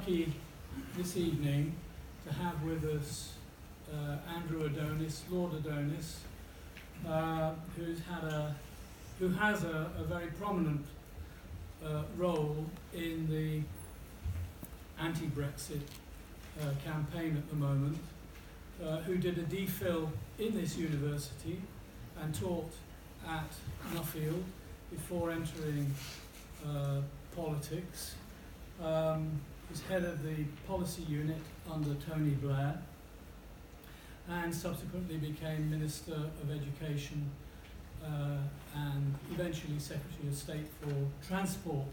lucky this evening to have with us Andrew Adonis, Lord Adonis, who has a very prominent role in the anti-Brexit campaign at the moment, who did a DPhil in this university and taught at Nuffield before entering politics. Was head of the policy unit under Tony Blair and subsequently became Minister of Education and eventually Secretary of State for Transport,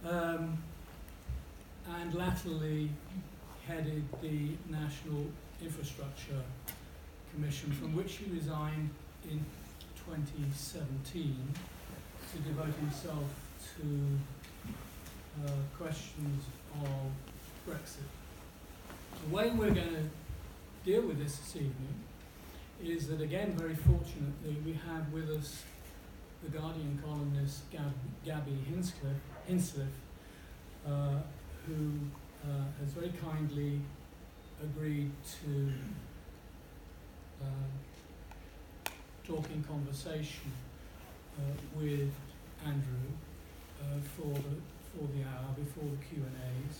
and latterly headed the National Infrastructure Commission, from which he resigned in 2017 to devote himself to questions of Brexit. The way we're going to deal with this evening is that, again, very fortunately, we have with us the Guardian columnist Gaby Hinsliff, who has very kindly agreed to talk in conversation with Andrew for the hour before the Q&As.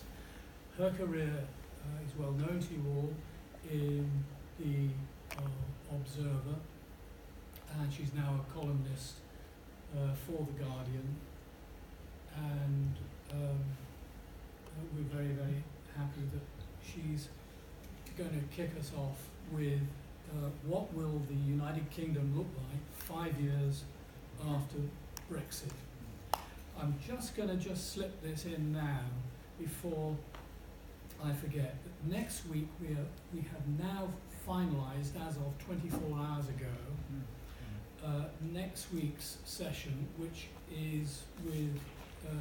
Her career is well known to you all in the Observer, and she's now a columnist for the Guardian, and we're very, very happy that she's going to kick us off with what will the United Kingdom look like 5 years after Brexit. I'm just going to slip this in now before I forget that next week we have now finalised, as of 24 hours ago, next week's session, which is with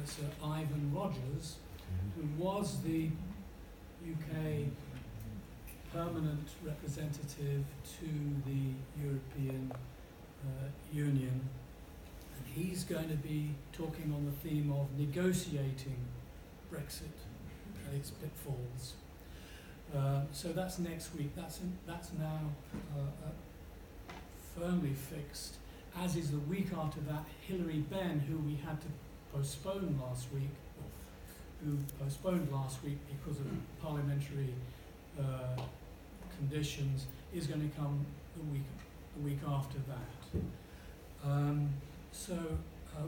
Sir Ivan Rogers, who was the UK permanent representative to the European Union. And he's going to be talking on the theme of negotiating Brexit and its pitfalls. So that's next week. That's now firmly fixed, as is the week after that Hilary Benn, who we had to postpone last week, because of parliamentary conditions, is going to come the week after that. So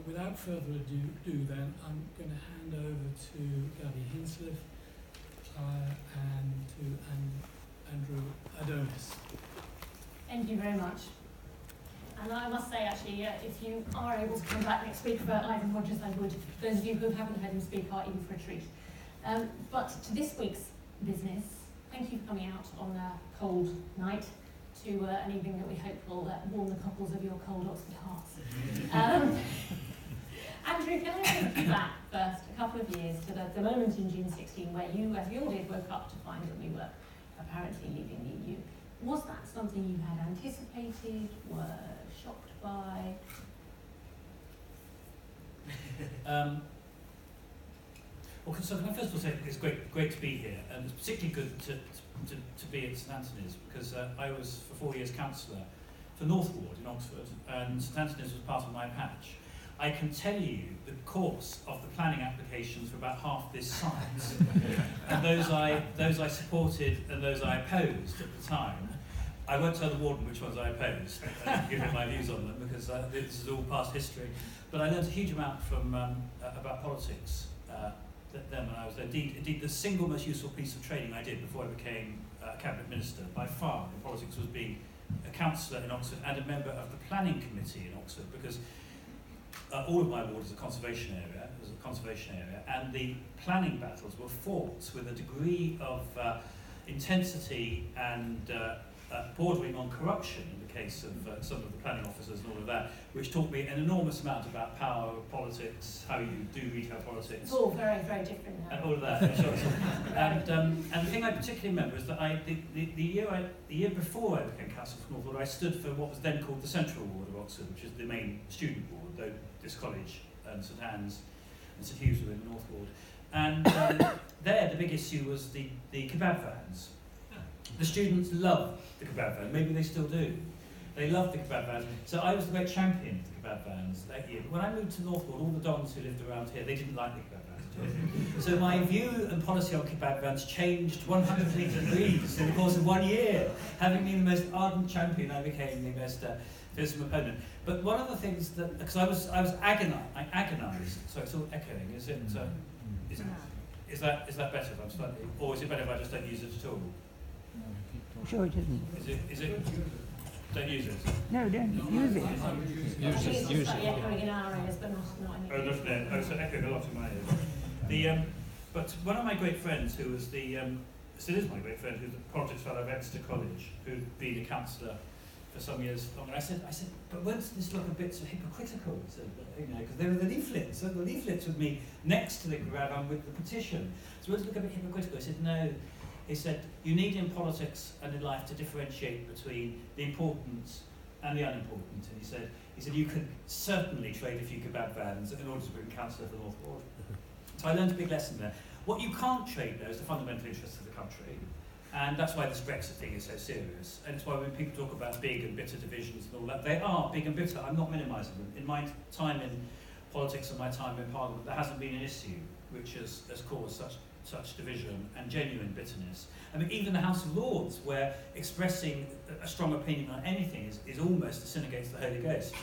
without further ado then, I'm going to hand over to Gaby Hinsliff and to Andrew Adonis. Thank you very much. And I must say, actually, if you are able to come back next week for Ivan Rogers, I would. Those of you who haven't heard him speak are in for a treat. But to this week's business, thank you for coming out on a cold night to an evening that we hope will warm the cockles of your cold Oxford hearts. Andrew, can I take you back first a couple of years to the moment in June 16 where you, as we all did, woke up to find that we were apparently leaving the EU. Was that something you had anticipated, were shocked by? Well, so can I first of all say it's great to be here, and it's particularly good to be at St Antony's, because I was for 4 years councillor for North Ward in Oxford, and St Antony's was part of my patch. I can tell you the course of the planning applications for about half this size, and those I supported and those I opposed at the time. I won't tell the warden which ones I opposed, give him my views on them, because this is all past history. But I learned a huge amount from about politics then when I was there. Indeed, the single most useful piece of training I did before I became cabinet minister, by far, in politics, was being a councillor in Oxford and a member of the planning committee in Oxford, because all of my ward is a conservation area, and the planning battles were fought with a degree of intensity and bordering on corruption in the case of some of the planning officers and all of that, which taught me an enormous amount about power, politics, how you do retail politics. It's all very, very different now. And all of that, sure. And the thing I particularly remember is that the year before I became councillor for North Ward, I stood for what was then called the Central Ward of Oxford, which is the main student ward, though this college and St Anne's and St Hugh's were in the North Ward. And there, the big issue was the kebab vans. The students loved the kebab van. Maybe they still do. They loved the kebab vans. So I was the great champion of the kebab vans that year. When I moved to North Ward, all the dons who lived around here, they didn't like the kebab vans at all. So my view and policy on kebab vans changed 100 degrees in the course of 1 year. Having been the most ardent champion, I became the most fearsome opponent. But one of the things that, because I was agonised. So it's all echoing. Is that better if I'm slightly, or is it better if I just don't use it at all? Sure, it isn't. Is it? Don't use it. No, don't use it. Use it. Echoing in our ears, but not in Oh, doesn't it? Oh, so echoing a lot in my ears. But one of my great friends, who was still is my great friend, who's the politics fellow at Exeter College, who'd been a counsellor for some years longer. I said, but won't this look a bit sort of hypocritical? So, because there were the leaflets. So the leaflets with me next to the grab and with the petition. So won't it look a bit hypocritical? I said, no. He said, you need in politics and in life to differentiate between the important and the unimportant. And he said you can certainly trade a few kebab vans in order to become councillor for North Ward. So I learned a big lesson there. What you can't trade, though, is the fundamental interests of the country. And that's why this Brexit thing is so serious. And it's why when people talk about big and bitter divisions and all that, they are big and bitter. I'm not minimising them. In my time in politics and my time in Parliament, there hasn't been an issue which has caused such division and genuine bitterness. I mean, even the House of Lords, where expressing a strong opinion on anything is almost a sin against the Holy Ghost.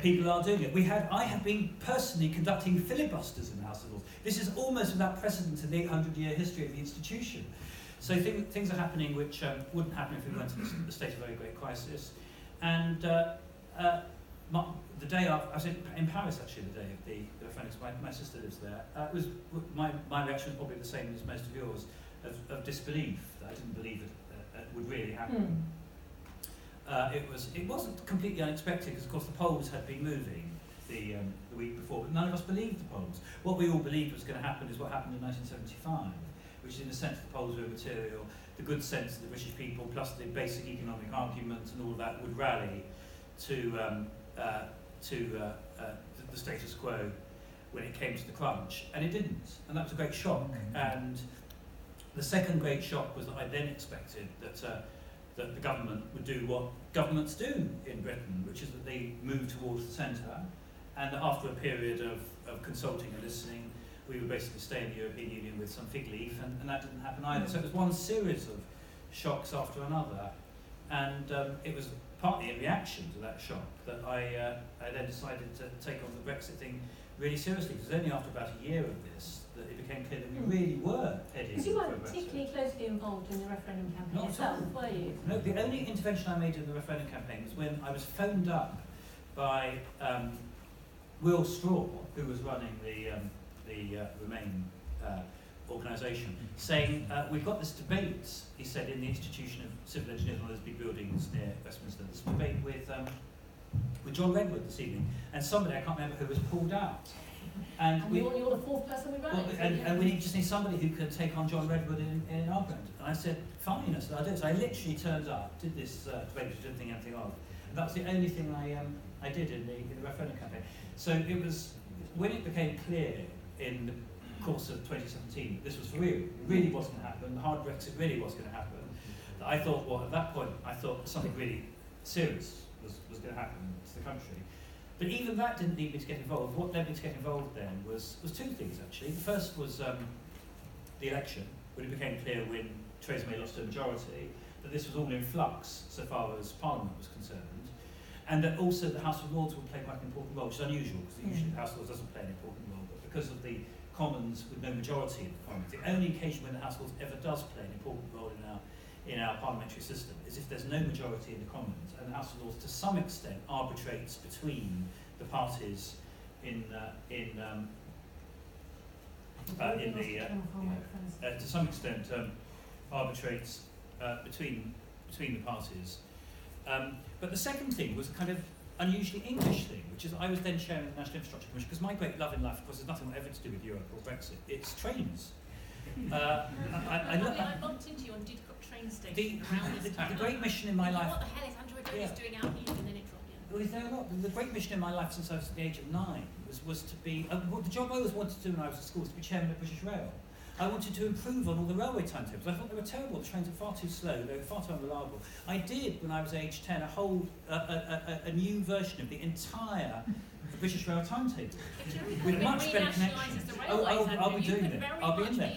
People are doing it. I have been personally conducting filibusters in the House of Lords. This is almost without precedent in the 800-year history of the institution. So things are happening which wouldn't happen if we weren't in a state of very great crisis. And the day after, I was in Paris actually the day of the referendum. My sister lives there. It was my reaction was probably the same as most of yours, of disbelief that I didn't believe it would really happen. It wasn't completely unexpected because of course the polls had been moving the week before, but none of us believed the polls. What we all believed was going to happen is what happened in 1975, which in the sense the polls were immaterial, the good sense of the British people plus the basic economic argument and all that would rally to the status quo when it came to the crunch, and it didn't, and that was a great shock. And the second great shock was that I then expected that the government would do what governments do in Britain, which is that they move towards the centre, and that after a period of consulting and listening, we would basically stay in the European Union with some fig leaf, and that didn't happen either. So it was one series of shocks after another, and it was partly in reaction to that shock that I then decided to take on the Brexit thing really seriously, because it was only after about a year of this that it became clear that we really were heading because you for weren't Brexit. particularly closely involved in the referendum campaign Not at yourself, all. were you? No, the only intervention I made in the referendum campaign was when I was phoned up by Will Straw, who was running the Remain organisation, saying, we've got this debate, he said, in the Institution of Civil Engineers, one of those big buildings near Westminster, this debate with John Redwood this evening, and somebody, I can't remember who, was pulled out. And you're the fourth person we ran well, and we just need somebody who can take on John Redwood in Argument. And I said, fine, I said, I'll do it. So I literally turned up, did this debate, which I didn't think anything of. And that was the only thing I did in the referendum campaign. So it was, when it became clear in the course of 2017 that this was for real, it really was going to happen, the hard Brexit really was going to happen, that I thought, well, at that point, I thought something really serious was going to happen to the country. But even that didn't need me to get involved. What led me to get involved then was two things, actually. The first was the election, when it became clear when Theresa May lost her majority, that this was all in flux so far as Parliament was concerned, and that also the House of Lords would play quite an important role, which is unusual, because usually the House of Lords doesn't play an important role, but because of the Commons with no majority in the Parliament, the only occasion when the House of Lords ever does play an important role in our parliamentary system is if there's no majority in the Commons, and the House of Lords to some extent arbitrates between the parties to some extent arbitrates between the parties. But the second thing was a kind of unusually English thing, which is I was then chairing the National Infrastructure Commission, because my great love in life, of course, has nothing whatever to do with Europe or Brexit. It's trains. I bumped into you on Didcot train station. The great mission in my life. What the hell is Andrew Adonis doing out here? And then it dropped you. was there a lot? The great mission in my life since I was at the age of 9 was to be, the job I always wanted to do when I was at school was to be chairman of British Rail. I wanted to improve on all the railway timetables. I thought they were terrible. The trains were far too slow. They were far too unreliable. I did, when I was age 10, a new version of the entire British Rail timetable with much better connections. I'll be doing it. I'll be in there.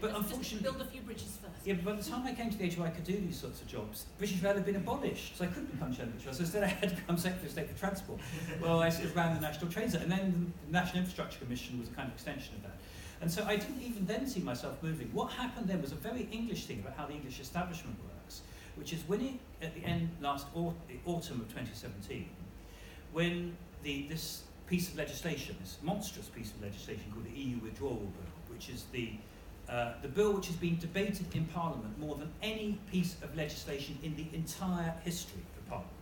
But unfortunately, build a few bridges first. Yeah, but by the time I came to the age where I could do these sorts of jobs, British Rail had been abolished, so I couldn't become chairman of British Rail. So instead I had to become Secretary of State for Transport. Well, I sort of ran the National Trains, and then the National Infrastructure Commission was a kind of extension of that. And so I didn't even then see myself moving. What happened then was a very English thing about how the English establishment works, which is when at the end, autumn of 2017, when this piece of legislation, this monstrous piece of legislation called the EU Withdrawal Bill, which is the bill which has been debated in Parliament more than any piece of legislation in the entire history of Parliament.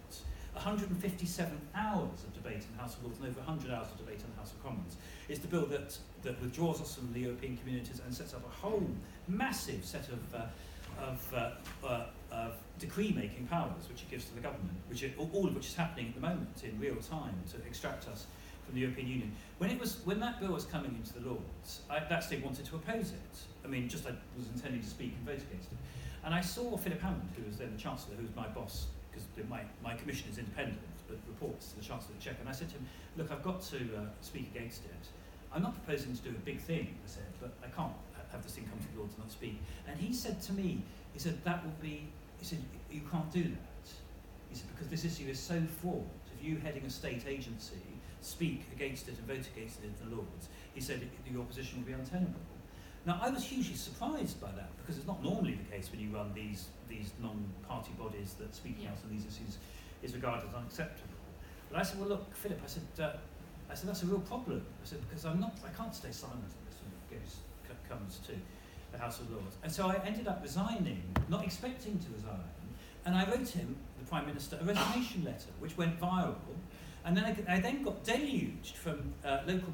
157 hours of debate in the House of Lords and over 100 hours of debate in the House of Commons. It's the bill that withdraws us from the European communities and sets up a whole massive set of decree-making powers which it gives to the government, all of which is happening at the moment in real time to extract us from the European Union. When that bill was coming into the Lords, I at that stage wanted to oppose it. I mean, I was intending to speak and vote against it. And I saw Philip Hammond, who was then the Chancellor, who was my boss, because my commission is independent, but reports to the Chancellor of the Czech. And I said to him, look, I've got to speak against it. I'm not proposing to do a big thing, I said, but I can't have this thing come to the Lords and not speak. And he said to me, he said, you can't do that. He said, because this issue is so fraught. If you heading a state agency speak against it and vote against it in the Lords, he said your position will be untenable. Now, I was hugely surprised by that, because it's not normally the case when you run these non-party bodies that speaking out on these issues is regarded as unacceptable. But I said, well, look, Philip, I said that's a real problem. I said, because I can't stay silent on this when it comes to the House of Lords. And so I ended up resigning, not expecting to resign, and I wrote him, the Prime Minister, a resignation letter, which went viral. And then I then got deluged from local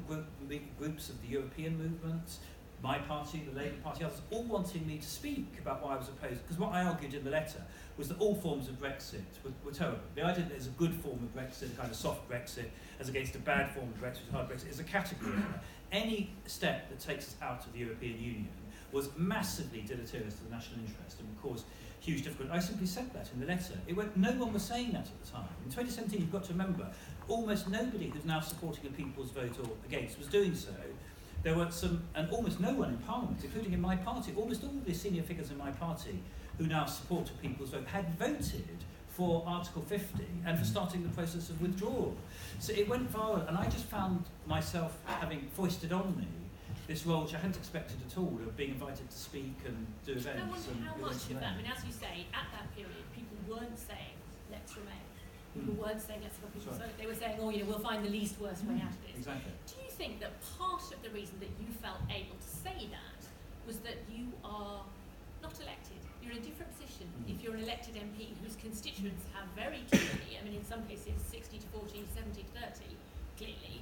groups of the European movement, my party, the Labour Party, others, all wanting me to speak about why I was opposed. Because what I argued in the letter was that all forms of Brexit were terrible. The idea that there's a good form of Brexit, a kind of soft Brexit, as against a bad form of Brexit, hard Brexit, is a category error. Any step that takes us out of the European Union was massively deleterious to the national interest and would cause huge difficulty. I simply said that in the letter. No one was saying that at the time. In 2017, you've got to remember, almost nobody who's now supporting a people's vote or against was doing so. There were and almost no one in Parliament, including in my party, almost all the senior figures in my party who now support a people's vote had voted for Article 50 and for starting the process of withdrawal. So it went viral, and I just found myself having foisted on me this role which I hadn't expected at all, of being invited to speak and do events. I wonder how much of that, and as you say, at that period, people weren't saying, let's remain. People weren't saying, let's go. So they were saying, we'll find the least worst way out of this. Exactly. Do you think that part of the reason that you felt able to say that was that you are not elected? You're in a different position if you're an elected MP whose constituents have very clearly, in some cases 60 to 40, 70 to 30, clearly,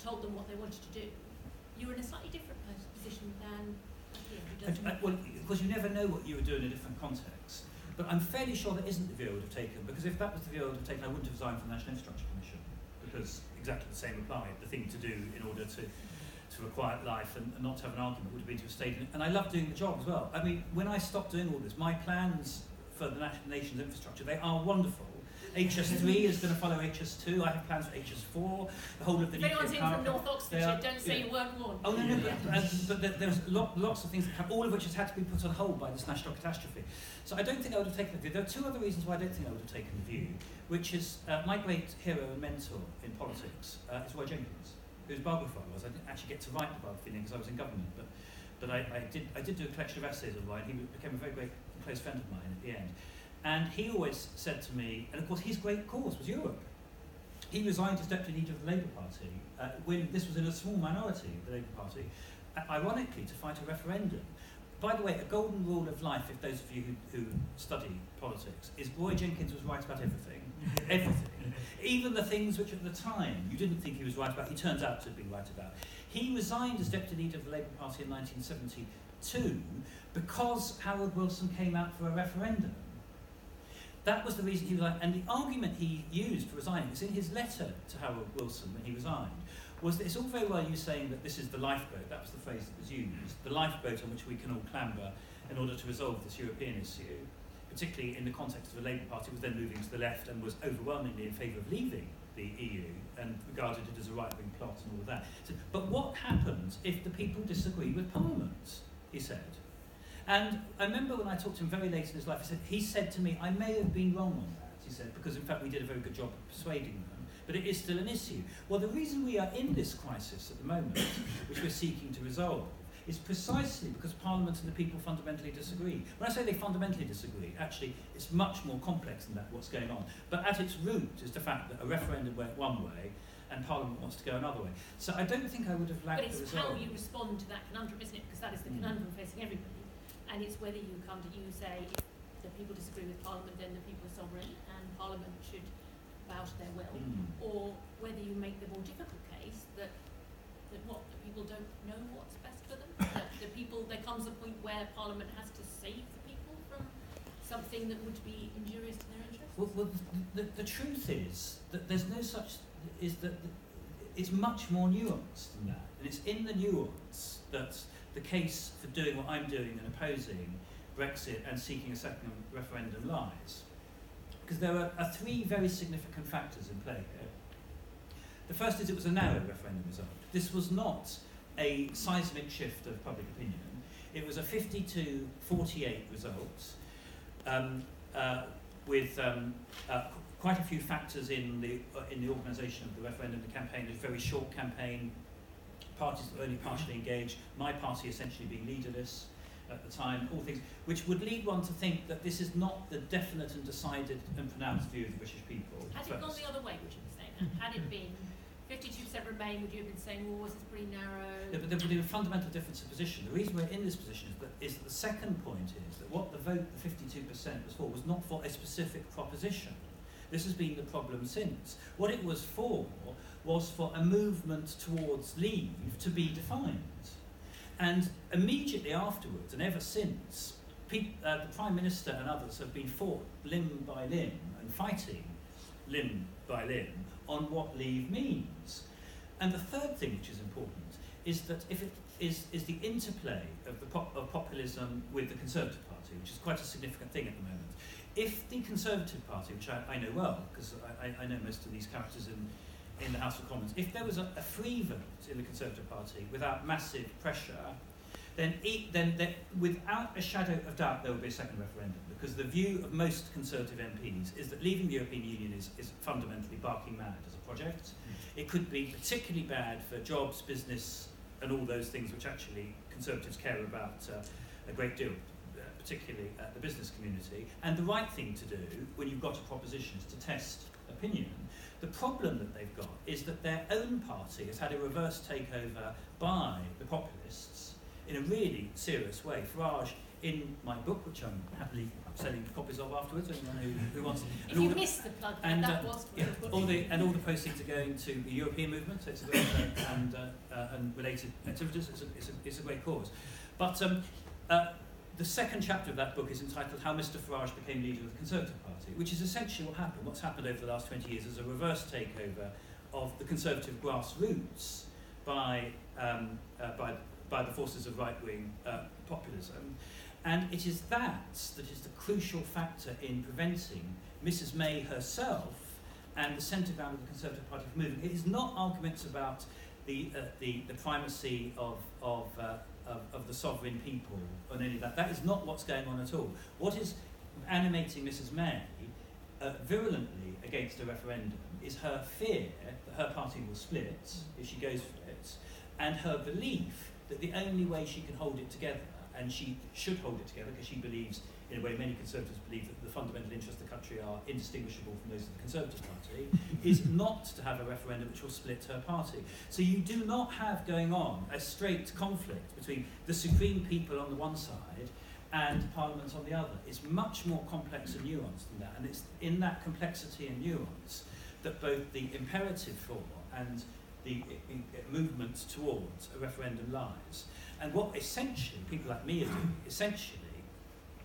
told them what they wanted to do. You're in a slightly different position than here, who doesn't. Well, of course, you never know what you would do in a different context. But I'm fairly sure that isn't the view I would have taken, because if that was the view I would have taken, I wouldn't have resigned from the National Infrastructure Commission, because exactly the same applied. The thing to do in order to a quiet life and not to have an argument would have been to have stayed in it. And I love doing the job as well. I mean, when I stopped doing all this, my plans for the nation's infrastructure, they are wonderful. HS3 is going to follow HS2. I have plans for HS4. The whole of the nuclear power. If anyone's in from North Oxfordshire, don't say you weren't warned. Oh no, but there's lots of things that have, all of which has had to be put on hold by this national catastrophe. So I don't think I would have taken the view. There are two other reasons why I don't think I would have taken the view, which is my great hero and mentor in politics is Roy Jenkins, whose biographer I was. I didn't actually get to write the biography because I was in government, but I did do a collection of essays of Roy, and he became a very great close friend of mine at the end. And he always said to me, and of course his great cause was Europe. He resigned as deputy leader of the Labour Party when this was in a small minority of the Labour Party, ironically to fight a referendum. By the way, a golden rule of life, if those of you who study politics, is Roy Jenkins was right about everything. Everything. Even the things which at the time you didn't think he was right about, he turns out to have been right about. He resigned as deputy leader of the Labour Party in 1972 because Harold Wilson came out for a referendum. that was the reason he resigned. And the argument he used for resigning is in his letter to Harold Wilson when he resigned, was that it's all very well you saying that this is the lifeboat, that was the phrase that was used, the lifeboat on which we can all clamber in order to resolve this European issue, particularly in the context of a Labour Party was then moving to the left and was overwhelmingly in favour of leaving the EU and regarded it as a right-wing plot and all of that. So, but what happens if the people disagree with Parliament, he said. And I remember when I talked to him very late in his life, he said to me, I may have been wrong on that, he said, because in fact we did a very good job of persuading them, but it is still an issue. Well, the reason we are in this crisis at the moment, which we're seeking to resolve, is precisely because Parliament and the people fundamentally disagree. When I say they fundamentally disagree, actually it's much more complex than that, what's going on. But at its root is the fact that a referendum went one way and Parliament wants to go another way. So I don't think I would have liked the result. But it's how you respond to that conundrum, isn't it? Because that is the conundrum facing everybody. And it's whether you say if the people disagree with Parliament, then the people are sovereign and Parliament should bow to their will, or whether you make the more difficult case that the people don't know what's best for them. That the people, there comes a point where Parliament has to save the people from something that would be injurious to their interests. Well, the truth is that there's no such, is that it's much more nuanced than that. And it's in the nuance that the case for doing what I'm doing and opposing Brexit and seeking a second referendum lies. Because there are three very significant factors in play here. The first is it was a narrow referendum result. This was not a seismic shift of public opinion. It was a 52-48 result with quite a few factors in the organisation of the referendum, the campaign. It was a very short campaign. Parties were only partially engaged. My party essentially being leaderless at the time. All things which would lead one to think that this is not the definite and decided and pronounced view of the British people. Had it gone the other way, would you be saying? Had it been 52% Remain, would you have been saying, well, this is pretty narrow? Yeah, but there would be a fundamental difference of position. The reason we're in this position is that the second point is that what the vote, the 52% was not for a specific proposition. This has been the problem since. What it was for a movement towards leave to be defined. And immediately afterwards, and ever since, the Prime Minister and others have been fought limb by limb and fighting limb by limb on what leave means. And the third thing which is important is that if it is the interplay of populism with the Conservative Party, which is quite a significant thing at the moment. If the Conservative Party, which I know well, because I know most of these characters in the House of Commons, if there was a free vote in the Conservative Party without massive pressure, then without a shadow of doubt there would be a second referendum, because the view of most Conservative MPs is that leaving the European Union is fundamentally barking mad as a project. It could be particularly bad for jobs, business, and all those things which actually Conservatives care about a great deal, particularly the business community. And the right thing to do when you've got a proposition is to test opinion. The problem that they've got is that their own party has had a reverse takeover by the populists in a really serious way. Farage, in my book, which I'm happily selling copies of afterwards, anyone who wants. If you missed the plug, and that was all the proceeds are going to the European movement, so it's a great and related activities. It's a great cause. But the second chapter of that book is entitled How Mr Farage Became Leader of the Conservative Party, which is essentially what happened. What's happened over the last 20 years is a reverse takeover of the Conservative grassroots by the forces of right-wing populism. And it is that is the crucial factor in preventing Mrs May herself and the centre ground of the Conservative Party from moving. It is not arguments about the primacy of the sovereign people and any of that. That is not what's going on at all. What is animating Mrs May virulently against a referendum is her fear that her party will split if she goes for it, and her belief that the only way she can hold it together, and she should hold it together because she believes, in a way many Conservatives believe, that the fundamental interests of the country are indistinguishable from those of the Conservative Party, is not to have a referendum which will split her party. So you do not have going on a straight conflict between the supreme people on the one side and Parliament on the other. It's much more complex and nuanced than that, and it's in that complexity and nuance that both the imperative for and the movement towards a referendum lies. And what essentially people like me are doing, essentially,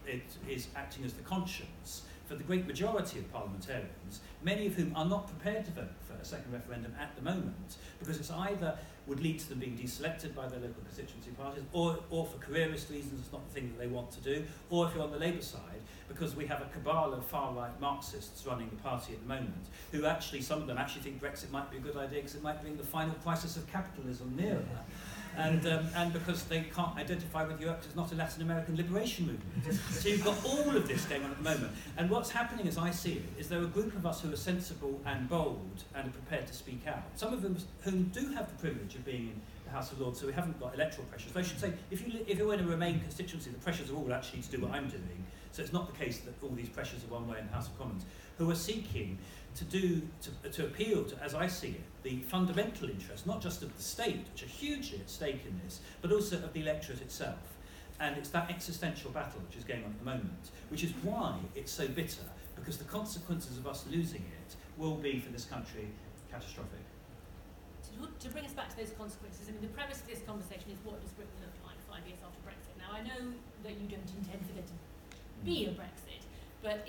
it is acting as the conscience for the great majority of parliamentarians, many of whom are not prepared to vote for a second referendum at the moment, because it's either would lead to them being deselected by their local constituency parties, or for careerist reasons, it's not the thing that they want to do, or if you're on the Labour side, because we have a cabal of far-right Marxists running the party at the moment, who actually, some of them actually think Brexit might be a good idea because it might bring the final crisis of capitalism nearer. And because they can't identify with Europe because it's not a Latin American liberation movement. So you've got all of this going on at the moment. And what's happening, as I see it, is there are a group of us who are sensible and bold and are prepared to speak out. Some of them whom do have the privilege of being in the House of Lords, so we haven't got electoral pressures. So I should say, if you're in a Remain constituency, the pressures are all actually to do what I'm doing. So it's not the case that all these pressures are one way in the House of Commons, who are seeking to appeal to, as I see it, the fundamental interest, not just of the state, which are hugely at stake in this, but also of the electorate itself. And it's that existential battle which is going on at the moment, which is why it's so bitter, because the consequences of us losing it will be, for this country, catastrophic. To bring us back to those consequences, I mean, the premise of this conversation is what does Britain look like 5 years after Brexit? Now, I know that you don't intend for there to be a Brexit, but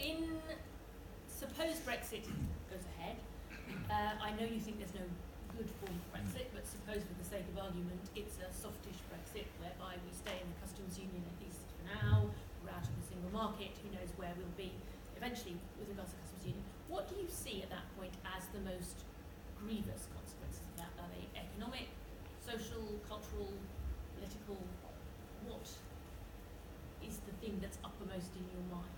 suppose Brexit goes ahead. I know you think there's no good form of Brexit, but suppose for the sake of argument it's a softish Brexit whereby we stay in the customs union at least for now, we're out of the single market, who knows where we'll be eventually with regards to customs union. What do you see at that point as the most grievous consequences of that? Are they economic, social, cultural, political? What is the thing that's uppermost in your mind?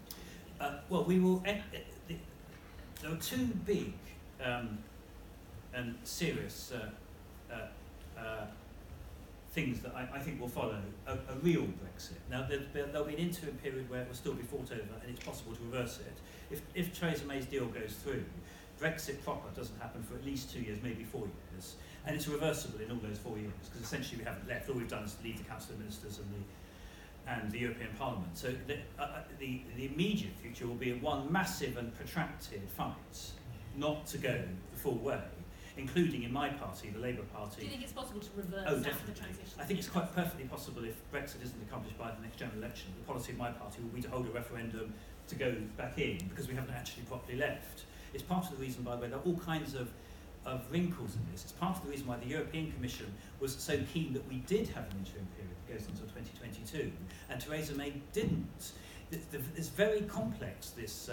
Well, we will. There are two big and serious things that I think will follow a real Brexit. Now, there'll be an interim period where it will still be fought over, and it's possible to reverse it. If Theresa May's deal goes through, Brexit proper doesn't happen for at least 2 years, maybe 4 years, and it's reversible in all those 4 years, because essentially we haven't left. All we've done is leave the Council of Ministers and the European Parliament. So the immediate future will be one massive and protracted fight, not to go the full way, including in my party, the Labour Party. Do you think it's possible to reverse definitely. The transition? I think it's quite perfectly possible if Brexit isn't accomplished by the next general election. The policy of my party will be to hold a referendum to go back in, because we haven't actually properly left. It's part of the reason, by the way, there are all kinds of wrinkles in this. It's part of the reason why the European Commission was so keen that we did have an interim period that goes until 2022, and Theresa May didn't. It's very complex, this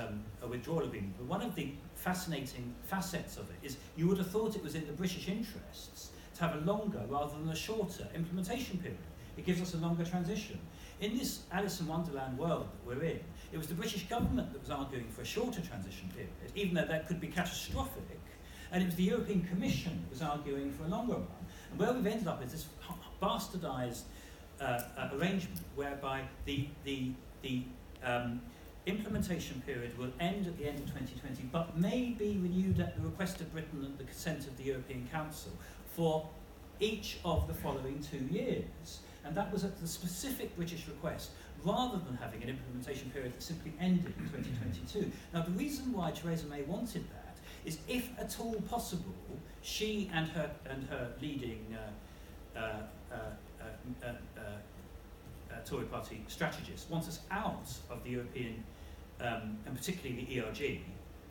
withdrawal agreement, but one of the fascinating facets of it is you would have thought it was in the British interests to have a longer rather than a shorter implementation period. It gives us a longer transition. In this Alice in Wonderland world that we're in, it was the British government that was arguing for a shorter transition period, even though that could be catastrophic, and it was the European Commission that was arguing for a longer one. And where we've ended up is this bastardised arrangement whereby the implementation period will end at the end of 2020, but may be renewed at the request of Britain and the consent of the European Council for each of the following 2 years. And that was at the specific British request, rather than having an implementation period that simply ended in 2022. Now, the reason why Theresa May wanted that is, if at all possible, she and her leading Tory party strategists want us out of the European, and particularly the ERG,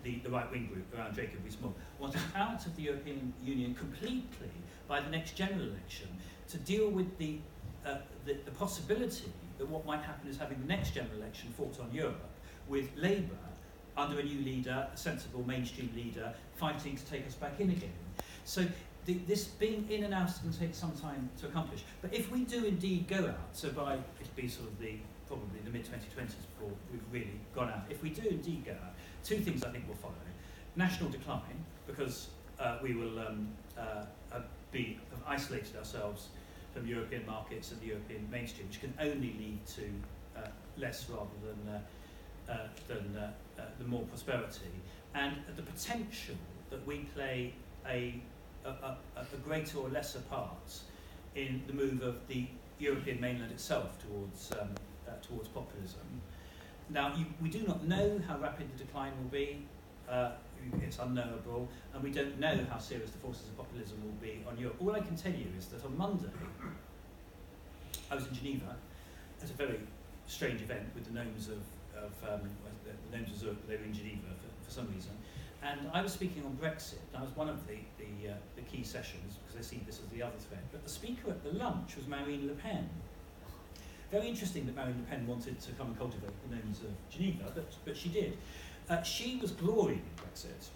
the right-wing group around Jacob Rees-Mogg, want us out of the European Union completely by the next general election, to deal with the possibility that what might happen is having the next general election fought on Europe, with Labour under a new leader, a sensible mainstream leader, fighting to take us back in again. So this being in and out is going to take some time to accomplish. But if we do indeed go out, so by, it'll be sort of probably the mid-2020s before we've really gone out, if we do indeed go out, two things I think will follow. National decline, because we will have isolated ourselves from European markets and the European mainstream, which can only lead to less rather than more prosperity, and the potential that we play a greater or lesser part in the move of the European mainland itself towards populism. Now, we do not know how rapid the decline will be. It's unknowable, and we don't know how serious the forces of populism will be on Europe. All I can tell you is that on Monday, I was in Geneva at a very strange event with the gnomes of the known to Zurich, but they were in Geneva for some reason. And I was speaking on Brexit. I was one of the key sessions, because I see this as the other thread. But the speaker at the lunch was Marine Le Pen. Very interesting that Marine Le Pen wanted to come and cultivate the names of Geneva, but she did. She was glorying in Brexit.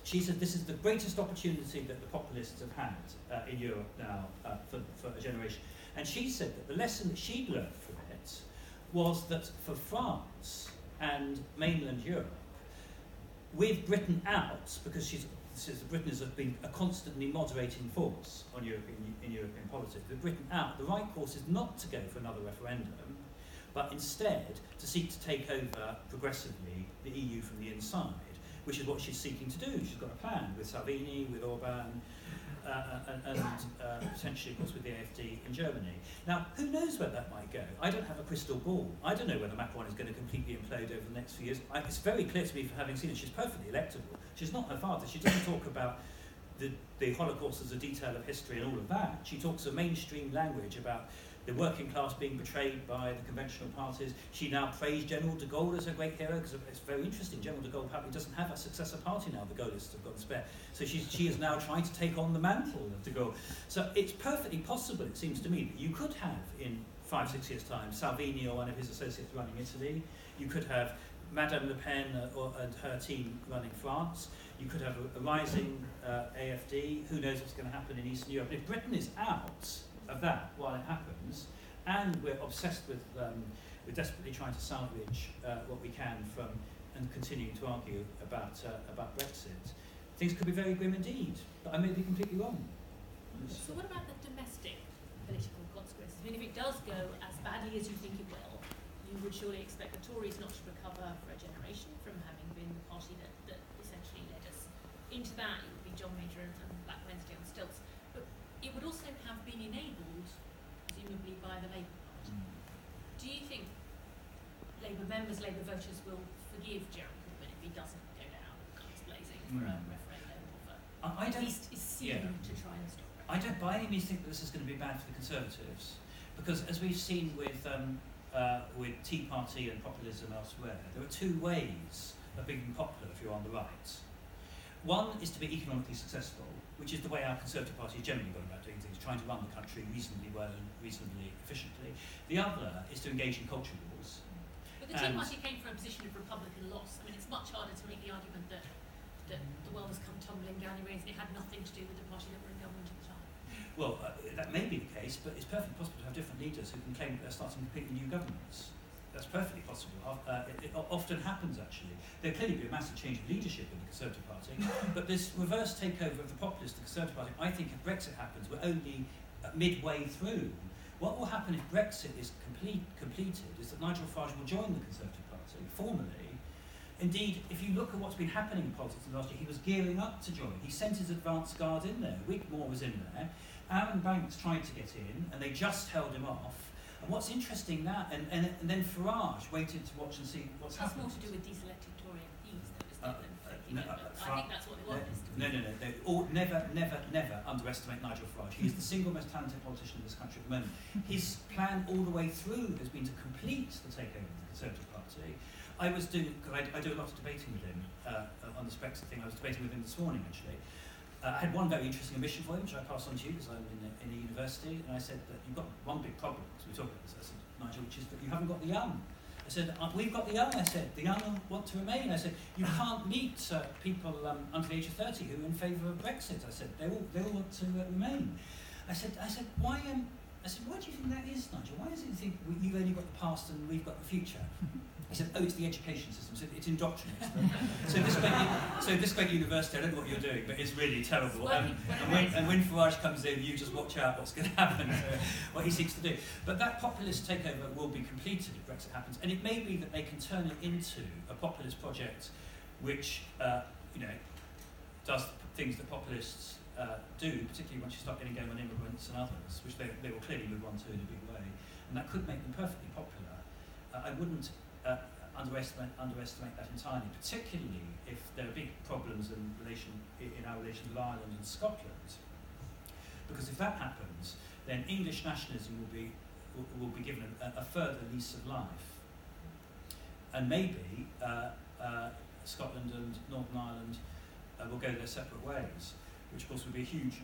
She said this is the greatest opportunity that the populists have had in Europe now for a generation. And she said that the lesson that she'd learned from it was that for France and mainland Europe, with Britain out, because Britain has been a constantly moderating force on European politics, with Britain out, the right course is not to go for another referendum, but instead to seek to take over progressively the EU from the inside, which is what she's seeking to do. She's got a plan with Salvini, with Orban, and potentially, of course, with the AfD in Germany. Now, who knows where that might go? I don't have a crystal ball. I don't know whether Macron is going to completely implode over the next few years. It's very clear to me, from having seen it, she's perfectly electable. She's not her father. She doesn't talk about the Holocaust as a detail of history and all of that. She talks a mainstream language about the working class being betrayed by the conventional parties. She now praised General de Gaulle as her great hero, because it's very interesting. General de Gaulle apparently doesn't have a successor party now. The Gaullists have gone spare. So she is now trying to take on the mantle of de Gaulle. So it's perfectly possible, it seems to me, that you could have in 5-6 years' time Salvini or one of his associates running Italy. You could have Madame Le Pen and her team running France. You could have a rising AfD. Who knows what's going to happen in Eastern Europe? If Britain is out of that while it happens, and we're obsessed with desperately trying to salvage what we can from, and continuing to argue about Brexit, things could be very grim indeed. But I may be completely wrong. So what about the domestic political consequences? I mean, if it does go as badly as you think it will, you would surely expect the Tories not to recover for a generation from having been the party that essentially led us into that. It would be John Major and Black Wednesday on stilts. But it would also have been enabled, presumably, by the Labour Party. Do you think Labour members, Labour voters will forgive Gerald Corbyn if he doesn't go down guns blazing for a referendum, or I at don't, least is seen to try and stop it? I don't by any means think that this is going to be bad for the Conservatives, because as we've seen with Tea Party and populism elsewhere, there are two ways of being popular if you're on the right. One is to be economically successful, which is the way our Conservative Party has generally gone about doing things, trying to run the country reasonably well and reasonably efficiently. The other is to engage in culture wars. But the Tea Party came from a position of Republican loss. I mean, it's much harder to make the argument that the world has come tumbling down in ways and it had nothing to do with the party that were in government at the time. Well, that may be the case, but it's perfectly possible to have different leaders who can claim that they're starting completely new governments. That's perfectly possible. It often happens, actually. There'll clearly be a massive change of leadership in the Conservative Party, but this reverse takeover of the populist, the Conservative Party, I think if Brexit happens, we're only midway through. What will happen if Brexit is completed is that Nigel Farage will join the Conservative Party formally. Indeed, if you look at what's been happening in politics in the last year, he was gearing up to join. He sent his advance guard in there. Wigmore was in there. Aaron Banks tried to get in, and they just held him off. And what's interesting now, and then Farage waited to watch and see what's happening. That's more to do with these elected Tory MPs, though, isn't it? I think that's what they want. Never underestimate Nigel Farage. He is the single most talented politician in this country at the moment. His plan all the way through has been to complete the takeover of the Conservative Party. I do a lot of debating with him on this Brexit thing. I was debating with him this morning, actually. I had one very interesting omission for him, which I passed on to you, because I'm in a university, and I said that you've got one big problem, because we talked about this, I said, Nigel, which is that you haven't got the young. I said, we've got the young, I said, the young want to remain. I said, you can't meet people under the age of 30 who are in favour of Brexit. I said, they all want to remain. I said, why do you think that is, Nigel? Why does it think you've only got the past and we've got the future? He said, it's the education system, so it indoctrinates them. so this great university, I don't know what you're doing, but it's really terrible. And when Farage comes in, you just watch out what's going to happen, what he seeks to do. But that populist takeover will be completed if Brexit happens, and it may be that they can turn it into a populist project which does things that populists do, particularly once you start getting going on immigrants and others, which they will clearly move on to in a big way. And that could make them perfectly popular. I wouldn't underestimate that entirely, particularly if there are big problems in our relation with Ireland and Scotland. Because if that happens, then English nationalism will be given a further lease of life. and maybe Scotland and Northern Ireland will go their separate ways, which of course would be a huge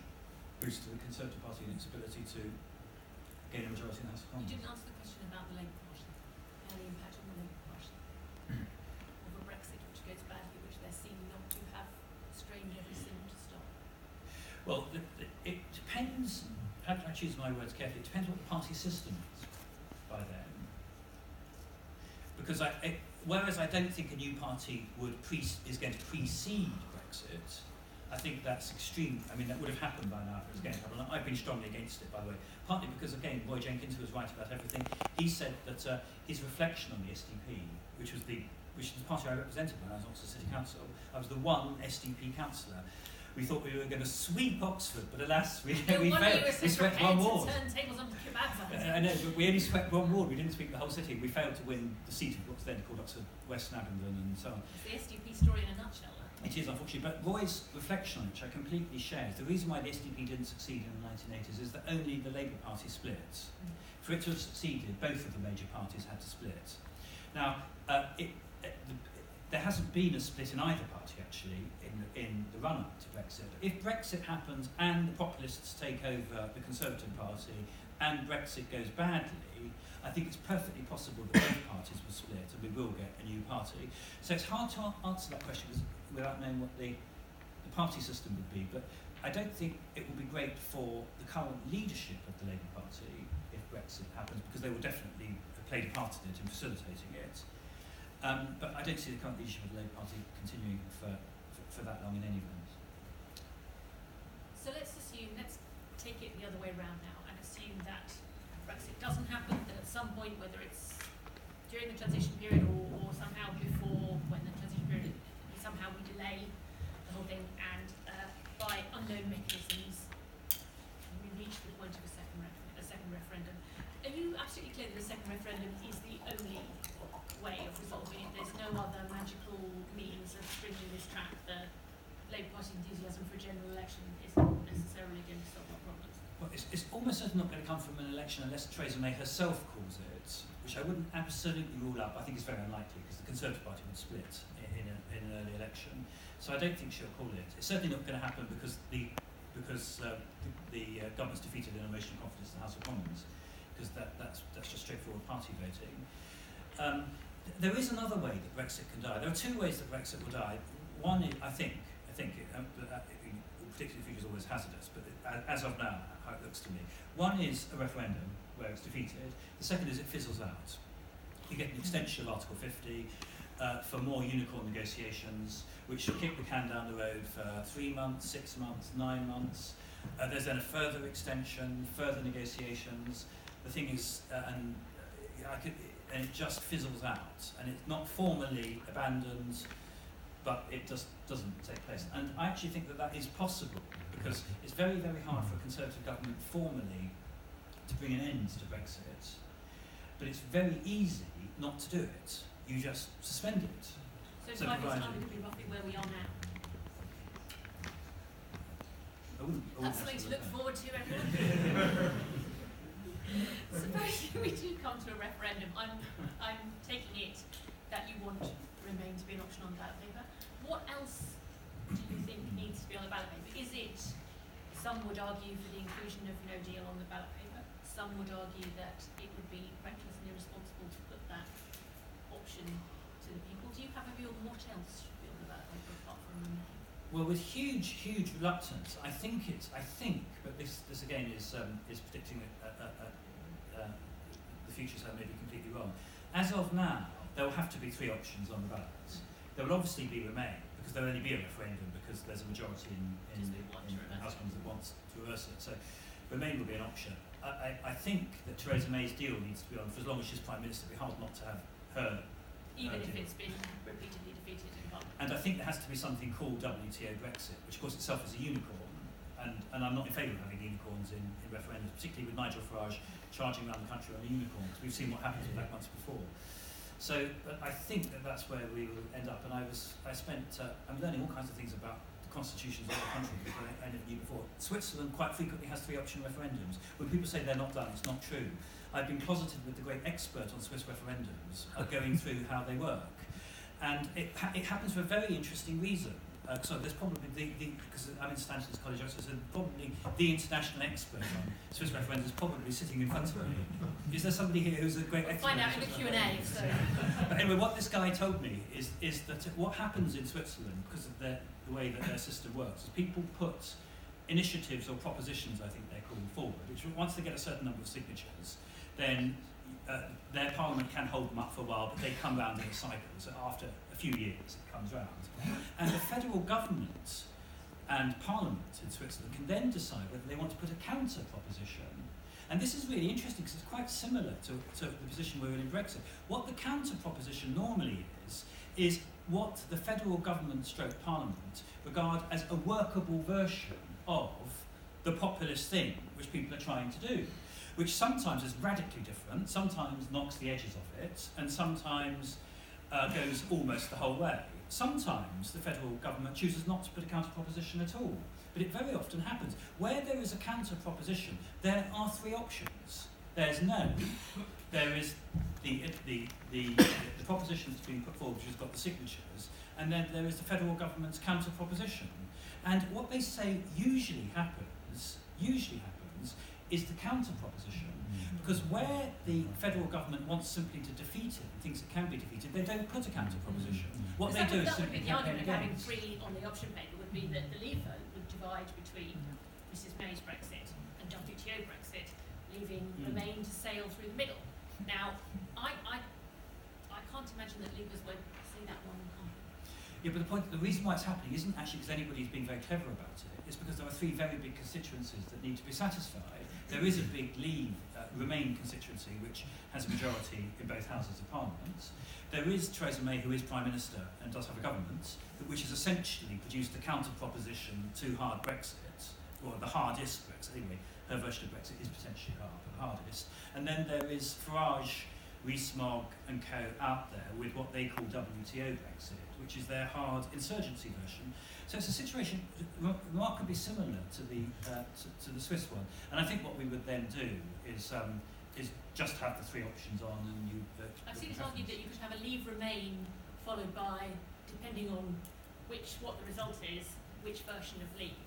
boost to the Conservative Party and its ability to gain a majority in the House of Commons. You didn't answer the question about the Labour Party and the impact on the Labour Party of a Brexit which goes badly, which they're seen not to have strained every single to stop. Well, it depends, how can I choose my words carefully, it depends what the party system is by then. Because whereas I don't think a new party is going to precede Brexit, I think that's extreme. I mean, that would have happened by now if it was going to happen. I've been strongly against it, by the way, partly because, again, Roy Jenkins, who was right about everything, he said that his reflection on the SDP, which is the party I represented when I was Oxford City Council, I was the one SDP councillor. We thought we were going to sweep Oxford, but alas, we failed. We swept one ward. Tables on the I know, but we only swept one ward. We didn't sweep the whole city. We failed to win the seat of what's then called Oxford West Abingdon and so on. It's the SDP story in a nutshell. It is, unfortunately, but Roy's reflection on it, which I completely share, is the reason why the SDP didn't succeed in the 1980s is that only the Labour Party split. For it to have succeeded, both of the major parties had to split. Now, there hasn't been a split in either party, actually, in the run-up to Brexit. If Brexit happens and the populists take over the Conservative Party and Brexit goes badly, I think it's perfectly possible that both parties will split and we will get a new party. So it's hard to answer that question without knowing what the party system would be, but I don't think it will be great for the current leadership of the Labour Party if Brexit happens, because they will definitely have played a part in it in facilitating it. But I don't see the current leadership of the Labour Party continuing for that long in any event. So let's take it the other way around now and assume that Brexit doesn't happen, that at some point, whether it's during the transition period or somehow before, when the transition period, somehow we delay the whole thing, and by unknown mechanisms we reach the point of a second referendum. Are you absolutely clear that a second referendum is the only way of resolving it? There's no other magical means of bringing this track. The Labour Party enthusiasm for a general election isn't necessarily going to solve our problems. Well, it's almost certainly not going to come from an election unless Theresa May herself calls it, which I wouldn't absolutely rule out. I think it's very unlikely because the Conservative Party would split in an early election. So I don't think she'll call it. It's certainly not going to happen because the government's defeated in a motion of confidence in the House of Commons, because that's just straightforward party voting. There is another way that Brexit can die. There are two ways that Brexit will die. One is, I think, predicting the future is always hazardous, but as of now, how it looks to me, one is a referendum where it's defeated. The second is it fizzles out. You get an extension of Article 50 for more unicorn negotiations, which should kick the can down the road for 3 months, 6 months, 9 months. There's then a further extension, further negotiations. The thing is, and it just fizzles out, and it's not formally abandoned, but it just doesn't take place. And I actually think that is possible, because it's very, very hard for a Conservative government formally to bring an end to Brexit, but it's very easy not to do it. You just suspend it. So 5 years' time, it could be roughly where we are now. That's something to look forward to, everyone. Supposing we do come to a referendum, I'm taking it that you want Remain to be an option on the ballot paper. What else do you think needs to be on the ballot paper? Is it, some would argue for the inclusion of no deal on the ballot paper, some would argue that it would be reckless and irresponsible to put that option to the people. Do you have a view on what else should be on the ballot paper apart from Remain? Well, with huge reluctance, I think, but this again is predicting the future, so I may be completely wrong. As of now, there will have to be 3 options on the ballot. There will obviously be Remain, because there will only be a referendum because there's a majority in the House of Commons that wants to reverse it. So Remain will be an option. I think that Theresa May's deal needs to be on for as long as she's Prime Minister. It'd be hard not to have her. Even if it's been repeatedly defeated in Parliament. And I think there has to be something called WTO Brexit, which of course itself is a unicorn. And I'm not in favour of having unicorns in referendums, particularly with Nigel Farage charging around the country on a unicorn, because we've seen what happens with that once before. So, but I think that's where we will end up. And I'm learning all kinds of things about the constitutions of the country that I never knew before. Switzerland quite frequently has 3-option referendums. When people say they're not done, it's not true. I've been closeted with the great expert on Swiss referendums, going through how they work. And it happens for a very interesting reason. So there's probably because I'm in Stanton's College, so probably the international expert on Swiss referendums is probably sitting in front of me. Is there somebody here who's a great expert? Find out in the Q&A. So. But anyway, what this guy told me is that what happens in Switzerland, because of the way that their system works, is people put initiatives or propositions, I think they're called, forward, which once they get a certain number of signatures, then their parliament can hold them up for a while, but they come round in a cycle. So after a few years, it comes round. And the federal government and parliament in Switzerland can then decide whether they want to put a counter proposition. And this is really interesting because it's quite similar to the position we're in Brexit. What the counter proposition normally is what the federal government stroke parliament regard as a workable version of the populist thing which people are trying to do, which sometimes is radically different, sometimes knocks the edges off it, and sometimes goes almost the whole way. Sometimes the federal government chooses not to put a counter proposition at all, but it very often happens. Where there is a counter proposition, there are 3 options. There's no, there is the proposition that's being put forward, which has got the signatures, and then there is the federal government's counter proposition. And what they say usually happens is the counter proposition. Because where the federal government wants simply to defeat it and thinks it can be defeated, they don't put a counter proposition. What they do is simply the argument of having against. 3 on the option paper would be that the Leave vote would divide between Mrs May's Brexit and WTO Brexit, leaving Remain to sail through the middle. Now, I can't imagine that Leavers won't see that one coming. Yeah, but the reason why it's happening isn't actually because anybody's being very clever about it. It's because there are 3 very big constituencies that need to be satisfied. There is a big Leave Remain constituency which has a majority in both houses of Parliament. There is Theresa May, who is Prime Minister and does have a government, which has essentially produced a counter proposition to hard Brexit, or the hardest Brexit. Anyway, her version of Brexit is potentially hard, but the hardest. And then there is Farage, Rees-Mogg and co out there with what they call WTO Brexit, which is their hard insurgency version. So it's a situation remarkably similar to the Swiss one. And I think what we would then do is just have the 3 options on, and you. I've seen it argued that you could have a Leave Remain followed by, depending on what the result is, which version of Leave,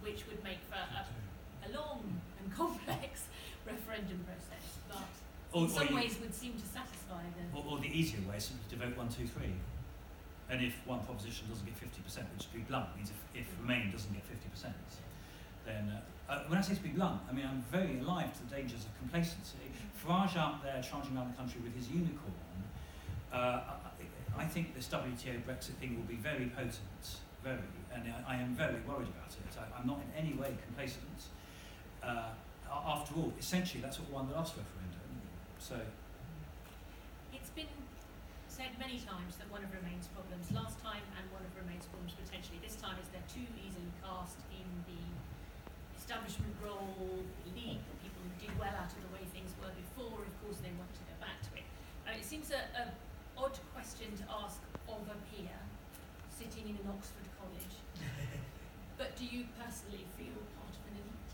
which would make for a long and complex referendum process, but in some ways would seem to satisfy the. Or the easier way is simply to vote 1, 2, 3. And if one proposition doesn't get 50%, which to be blunt means if Remain doesn't get 50%, then when I say to be blunt, I mean I'm very alive to the dangers of complacency. Farage out there charging around the country with his unicorn, I think this WTO Brexit thing will be very potent, and I am very worried about it. I'm not in any way complacent. After all, essentially that's what won the last referendum. So it's been said many times that one of Remain's problems last time, and one of Remain's problems potentially this time, is they're too easily cast in the establishment role, league, people who did well out of the way things were before. Of course, they want to go back to it. It seems an odd question to ask of a peer sitting in an Oxford college. But do you personally feel part of an elite?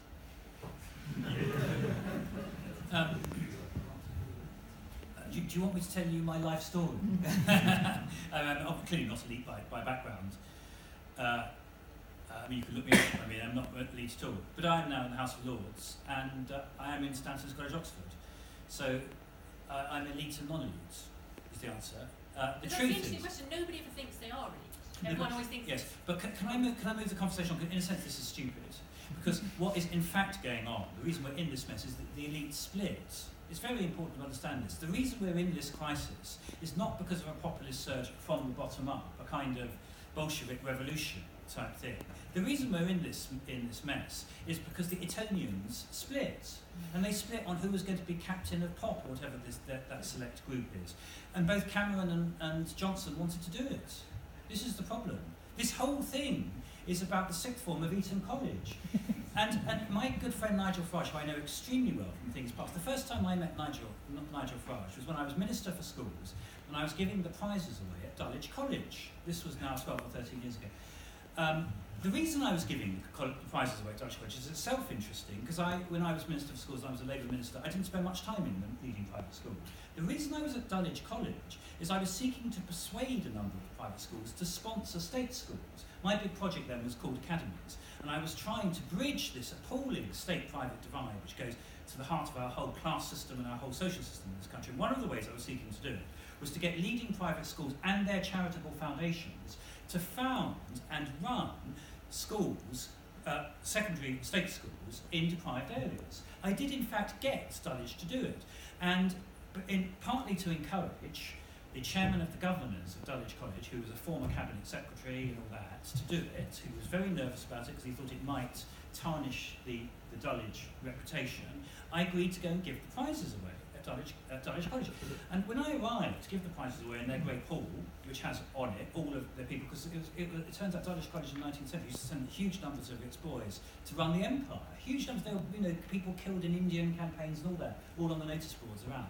Do you want me to tell you my life story? I'm clearly not elite by background. I mean, you can look me up. I mean, I'm not elite at all. But I am now in the House of Lords, and I am in Stanton's College, Oxford. So I'm elite and non-elite, is the answer. The That's truth the interesting is, question. Nobody ever thinks they are elite. Everyone always thinks. yes, but can I move the conversation on? 'Cause in a sense, this is stupid. Because what is in fact going on, the reason we're in this mess, is that the elite split. It's very important to understand this. The reason we're in this crisis is not because of a populist surge from the bottom up, a kind of Bolshevik revolution type thing. The reason we're in this mess is because the Etonians split. And they split on who was going to be captain of POP, or whatever that select group is. And both Cameron and Johnson wanted to do it. This is the problem. This whole thing is about the sixth form of Eton College. And my good friend Nigel Farage, who I know extremely well from things past, the first time I met Nigel Farage was when I was Minister for Schools, and I was giving the prizes away at Dulwich College. This was now 12 or 13 years ago. The reason I was giving prizes away at Dulwich College is itself interesting, because when I was Minister for Schools, I was a Labour Minister, I didn't spend much time in the leading private schools. The reason I was at Dulwich College is I was seeking to persuade a number of the private schools to sponsor state schools. My big project then was called Academies, and I was trying to bridge this appalling state-private divide which goes to the heart of our whole class system and our whole social system in this country. And one of the ways I was seeking to do it was to get leading private schools and their charitable foundations to found and run schools, secondary state schools, in deprived areas. I did in fact get Dulwich to do it, and partly to encourage the chairman of the governors of Dulwich College, who was a former cabinet secretary and all that, to do it, who was very nervous about it because he thought it might tarnish the Dulwich reputation. I agreed to go and give the prizes away at Dulwich College. And when I arrived to give the prizes away in their great hall, which has on it all of their people, because it turns out Dulwich College in the 19th century used to send huge numbers of its boys to run the empire. Huge numbers, they were, people killed in Indian campaigns and all that, all on the notice boards around.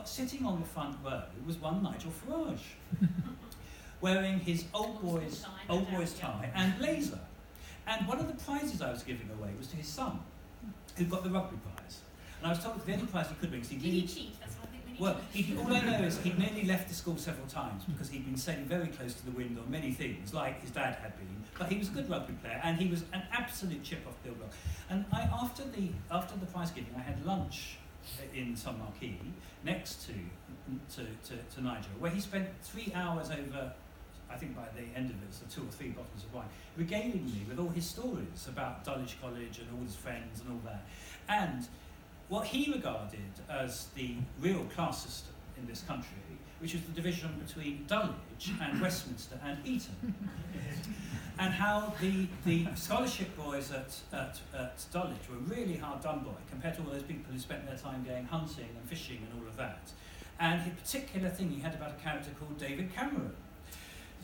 Sitting on the front row was one Nigel Farage, wearing his old boy's tie and blazer. And one of the prizes I was giving away was to his son, who got the rugby prize. And I was told that the only prize he could win, because Did he cheat? That's what I think we need all I know is he'd nearly left the school several times because he'd been sailing very close to the wind on many things, like his dad had been. But he was a good rugby player, and he was an absolute chip off Bill Block. And after the prize giving, I had lunch in some marquee next to Nigel, where he spent 3 hours over, I think by the end of it, so 2 or 3 bottles of wine, regaling me with all his stories about Dulwich College and all his friends and all that. And what he regarded as the real class system in this country, which was the division between Dulwich and Westminster and Eton. And how the scholarship boys at Dulwich were really hard done by compared to all those people who spent their time going hunting and fishing and all of that. And a particular thing he had about a character called David Cameron.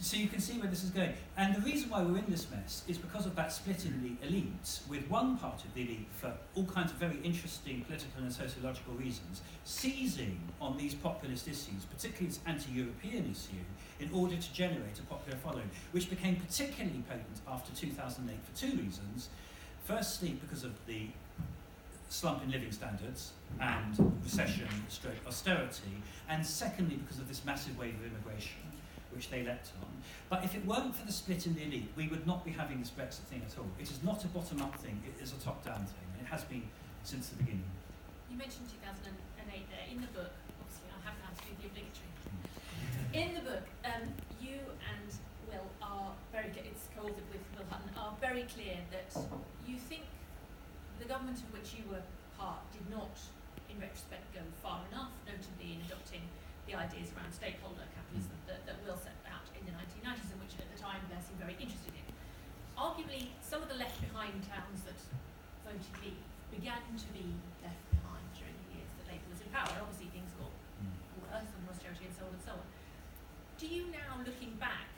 So you can see where this is going. And the reason why we're in this mess is because of that split in the elite, with one part of the elite, for all kinds of very interesting political and sociological reasons, seizing on these populist issues, particularly this anti-European issue, in order to generate a popular following, which became particularly potent after 2008 for 2 reasons. Firstly, because of the slump in living standards and recession, stroke austerity, and secondly, because of this massive wave of immigration, which they leapt on. But if it weren't for the split in the elite, we would not be having this Brexit thing at all. It is not a bottom-up thing, it is a top-down thing, and it has been since the beginning. You mentioned 2008 there. In the book, obviously I haven't had to do the obligatory. In the book, you and Will are it's co-authored with Will Hutton, are very clear that you think the government of which you were part did not, in retrospect, go far enough, notably in adopting the ideas around stakeholder capitalism that Will set out in the 1990s, and which at the time they seemed very interested in. Arguably, some of the left behind towns that voted Leave began to be left behind during the years that Labour was in power. Obviously things got worse under austerity and so on and so on. Do you now, looking back,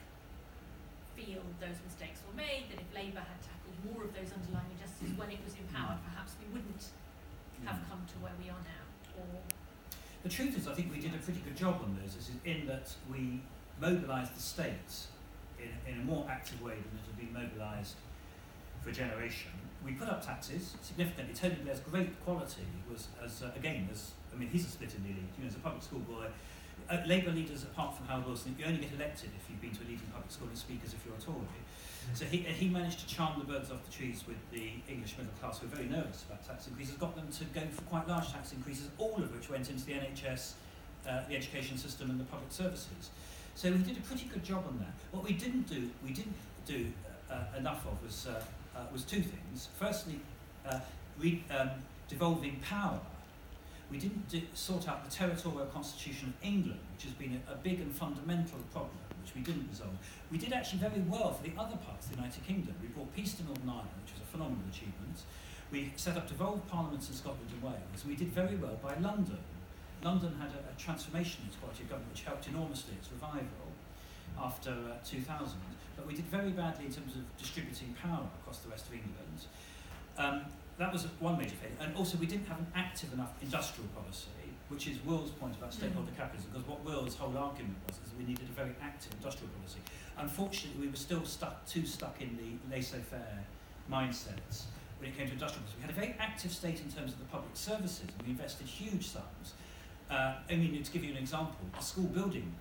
feel those mistakes were made, that if Labour had tackled more of those underlying injustices when it was in power, perhaps we wouldn't have come to where we are now? Or the truth is, I think we did a pretty good job on those, in that we mobilised the state in a more active way than it had been mobilised for a generation. We put up taxes significantly. Tony Blair's great quality was, he's a split in the elite. As a public school boy, Labour leaders, apart from Howard Wilson, you only get elected if you've been to a leading public school and speak as if you're a Tory. So he managed to charm the birds off the trees with the English middle class, who were very nervous about tax increases, got them to go for quite large tax increases, all of which went into the NHS, the education system and the public services. So we did a pretty good job on that. What we didn't do enough of was 2 things. Firstly, devolving power. We didn't sort out the territorial constitution of England, which has been a big and fundamental problem, which we didn't resolve. We did actually very well for the other parts of the United Kingdom. We brought peace to Northern Ireland, which was a phenomenal achievement. We set up devolved parliaments in Scotland and Wales. We did very well by London. London had a transformation in its quality of government, which helped enormously its revival after 2000. But we did very badly in terms of distributing power across the rest of England. that was one major failure. And also we didn't have an active enough industrial policy, which is Will's point about stakeholder capitalism, because what Will's whole argument was is that we needed a very active industrial policy. Unfortunately, we were still too stuck in the laissez-faire mindsets when it came to industrial policy. We had a very active state in terms of the public services, and we invested huge sums. I mean, to give you an example, a school building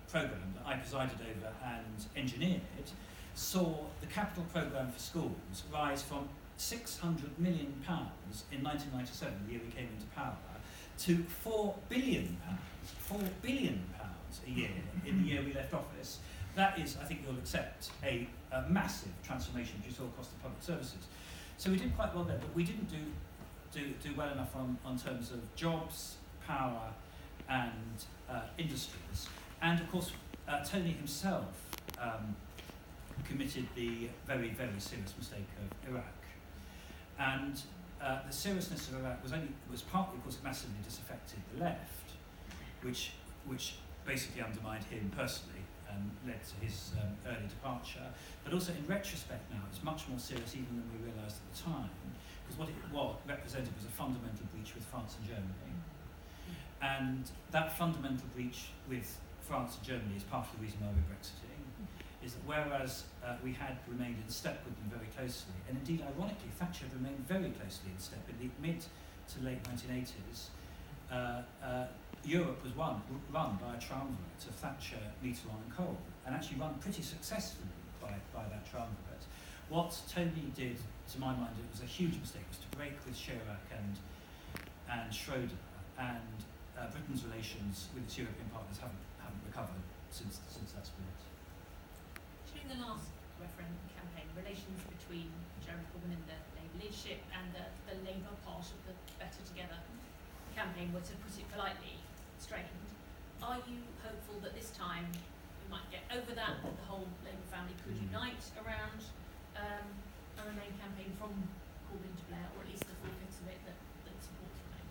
programme that I presided over and engineered saw the capital programme for schools rise from £600 million in 1997, the year we came into power, to £4 billion a year in the year we left office. That is, I think you'll accept, a massive transformation which you saw across the public services. So we did quite well there, but we didn't do well enough on terms of jobs, power, and industries. And of course, Tony himself committed the very, very serious mistake of Iraq. And the seriousness of Iraq was partly, of course, it massively disaffected the left, which basically undermined him personally and led to his early departure. But also, in retrospect now, it's much more serious even than we realised at the time, because what it represented was a fundamental breach with France and Germany. And that fundamental breach with France and Germany is part of the reason why we're Brexiting, is that whereas we had remained in step with them very closely, and indeed, ironically, Thatcher had remained very closely in step in the mid to late 1980s, Europe was run by a triumvirate of Thatcher, Mitterrand and Kohl, and actually run pretty successfully by that triumvirate. What Tony did, to my mind, it was a huge mistake, was to break with Chirac and Schroeder, and Britain's relations with its European partners haven't recovered since that split. During the last referendum campaign, relations between Jeremy Corbyn and the Labour leadership and the Labour part of the Better Together campaign were, to put it politely, strained. Are you hopeful that this time we might get over that the whole Labour family could unite around a Remain campaign from Corbyn to Blair, or at least the 4/5 of it that supports Remain?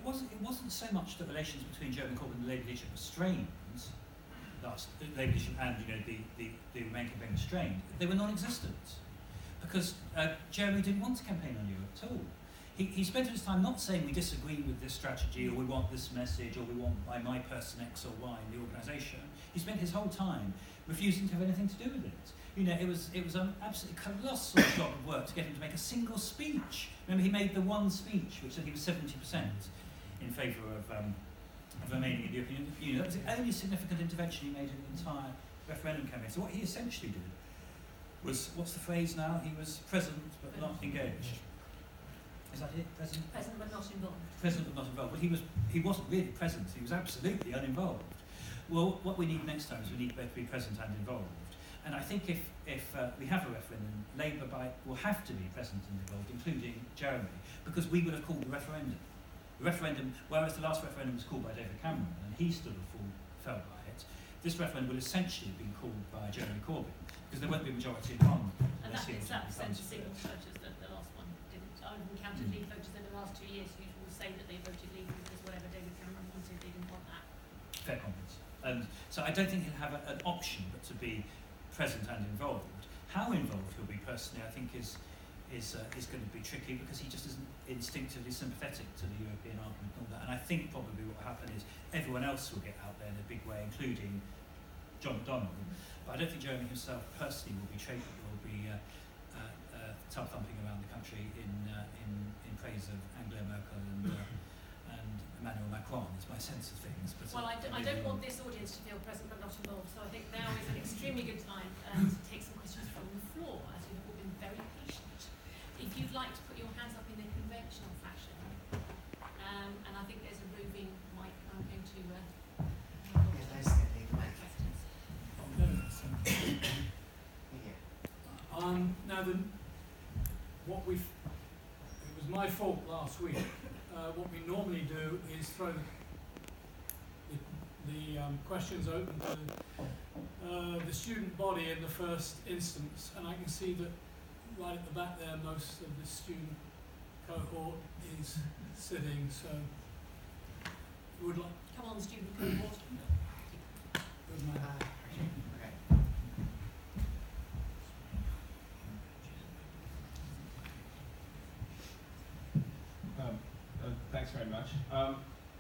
Well, it wasn't so much that relations between Jeremy Corbyn and the Labour leadership were strained. The Labour leadership and the Remain campaign were strained. They were non-existent because Jeremy didn't want to campaign on Europe at all. He spent his time not saying we disagree with this strategy, or we want this message, or we want my person X or Y in the organisation. He spent his whole time refusing to have anything to do with it. You know, it was an absolutely colossal job of work to get him to make a single speech. Remember, he made the one speech which said he was 70% in favour of remaining in the European Union. That was the only significant intervention he made in the entire referendum campaign. So what he essentially did was, what's the phrase now? He was present but not engaged. Is that it? Present but not involved. Present but not involved. But he wasn't really present. He was absolutely uninvolved. Well, what we need next time is we need both to be present and involved. And I think if we have a referendum, Labour will have to be present and involved, including Jeremy, because we would have called the referendum. The referendum, whereas the last referendum was called by David Cameron, and he stood and fell by it, this referendum will essentially have been called by Jeremy Corbyn, because there won't be a majority in Parliament. And that sends a signal to voters that the last one didn't. I've encountered Leave voters in the last 2 years who will say that they voted Leave because whatever David Cameron wanted, they didn't want that. Fair comments. And so I don't think he'll have an option but to be present and involved. How involved he'll be personally, I think, is going to be tricky, because he just isn't instinctively sympathetic to the European argument and all that. And I think probably what will happen is everyone else will get out there in a big way, including John McDonnell. But I don't think Jeremy himself personally will be tub thumping around the country in praise of Angela Merkel and Emmanuel Macron. Is my sense of things. But well, I don't want this audience to feel present but not involved. So I think now is an extremely good time to take some questions from the floor, as you've all been very patient. If you'd like to put your hands up in the conventional fashion, and I think there's a roving mic. I'm going to questions. It was my fault last week. What we normally do is throw the questions open to the student body in the first instance, and I can see that right at the back there, most of the student cohort is sitting, so you would like... Come on, student cohort. Good man. Thanks very much.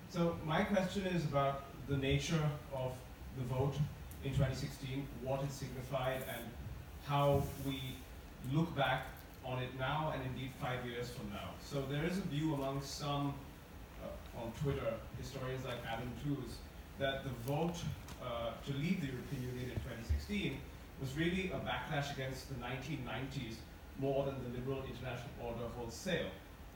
So my question is about the nature of the vote in 2016, what it signified, and how we look back on it now and indeed 5 years from now. So there is a view among some on Twitter, historians like Adam Tooze, that the vote to leave the European Union in 2016 was really a backlash against the 1990s more than the liberal international order wholesale,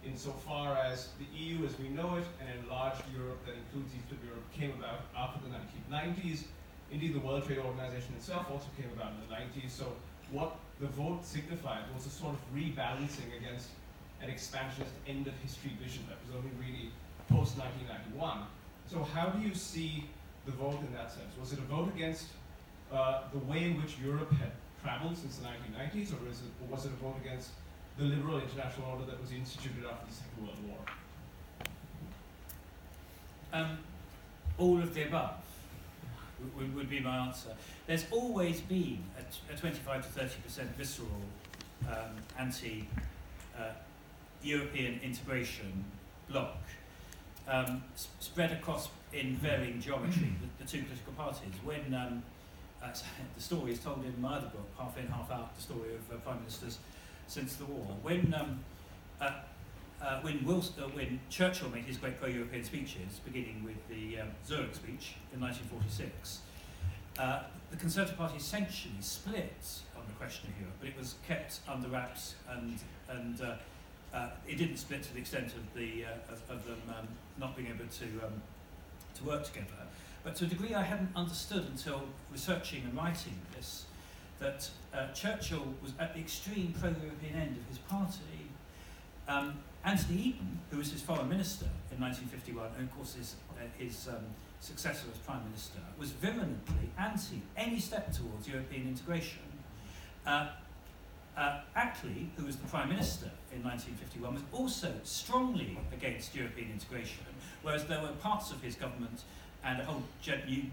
insofar as the EU as we know it, an enlarged Europe that includes Eastern Europe, came about after the 1990s. Indeed, the World Trade Organization itself also came about in the 90s. So what the vote signified was a sort of rebalancing against an expansionist end of history vision that was only really post-1991. So how do you see the vote in that sense? Was it a vote against the way in which Europe had traveled since the 1990s, or was it a vote against the liberal international order that was instituted after the Second World War? All of the above would be my answer. There's always been a 25 to 30% visceral anti-European integration bloc spread across in varying geometry, the two political parties. When the story is told in my other book, Half In, Half Out, the story of prime ministers since the war. When Churchill made his great pro-European speeches, beginning with the Zurich speech in 1946, the Conservative Party essentially split on the question of Europe, but it was kept under wraps, and it didn't split to the extent of them not being able to work together. But to a degree I hadn't understood until researching and writing this, that Churchill was at the extreme pro-European end of his party. Antony Eden, who was his foreign minister in 1951, and of course his successor as prime minister, was virulently anti any step towards European integration. Attlee, who was the prime minister in 1951, was also strongly against European integration, whereas there were parts of his government and a whole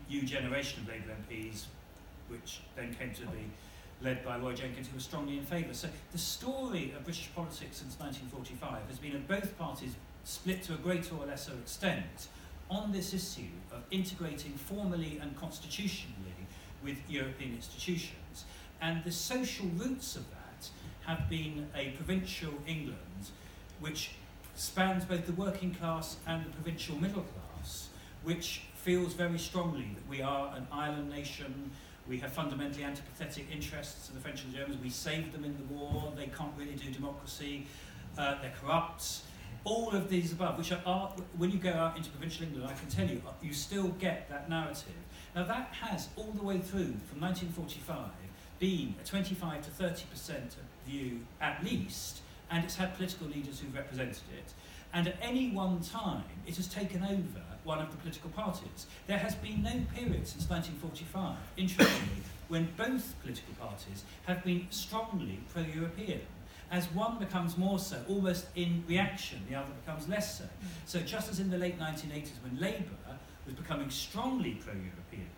new generation of Labour MPs, which then came to be led by Roy Jenkins, who was strongly in favour. So the story of British politics since 1945 has been that both parties split to a greater or lesser extent on this issue of integrating formally and constitutionally with European institutions. And the social roots of that have been a provincial England which spans both the working class and the provincial middle class, which feels very strongly that we are an island nation. We have fundamentally antipathetic interests to the French and Germans. We saved them in the war. They can't really do democracy. They're corrupt. All of these above, which are, when you go out into provincial England, I can tell you, you still get that narrative. Now that has, all the way through, from 1945, been a 25 to 30% view at least, and it's had political leaders who've represented it. And at any one time, it has taken over one of the political parties. There has been no period since 1945, interestingly, when both political parties have been strongly pro-European. As one becomes more so, almost in reaction, the other becomes less so. So just as in the late 1980s, when Labour was becoming strongly pro-European,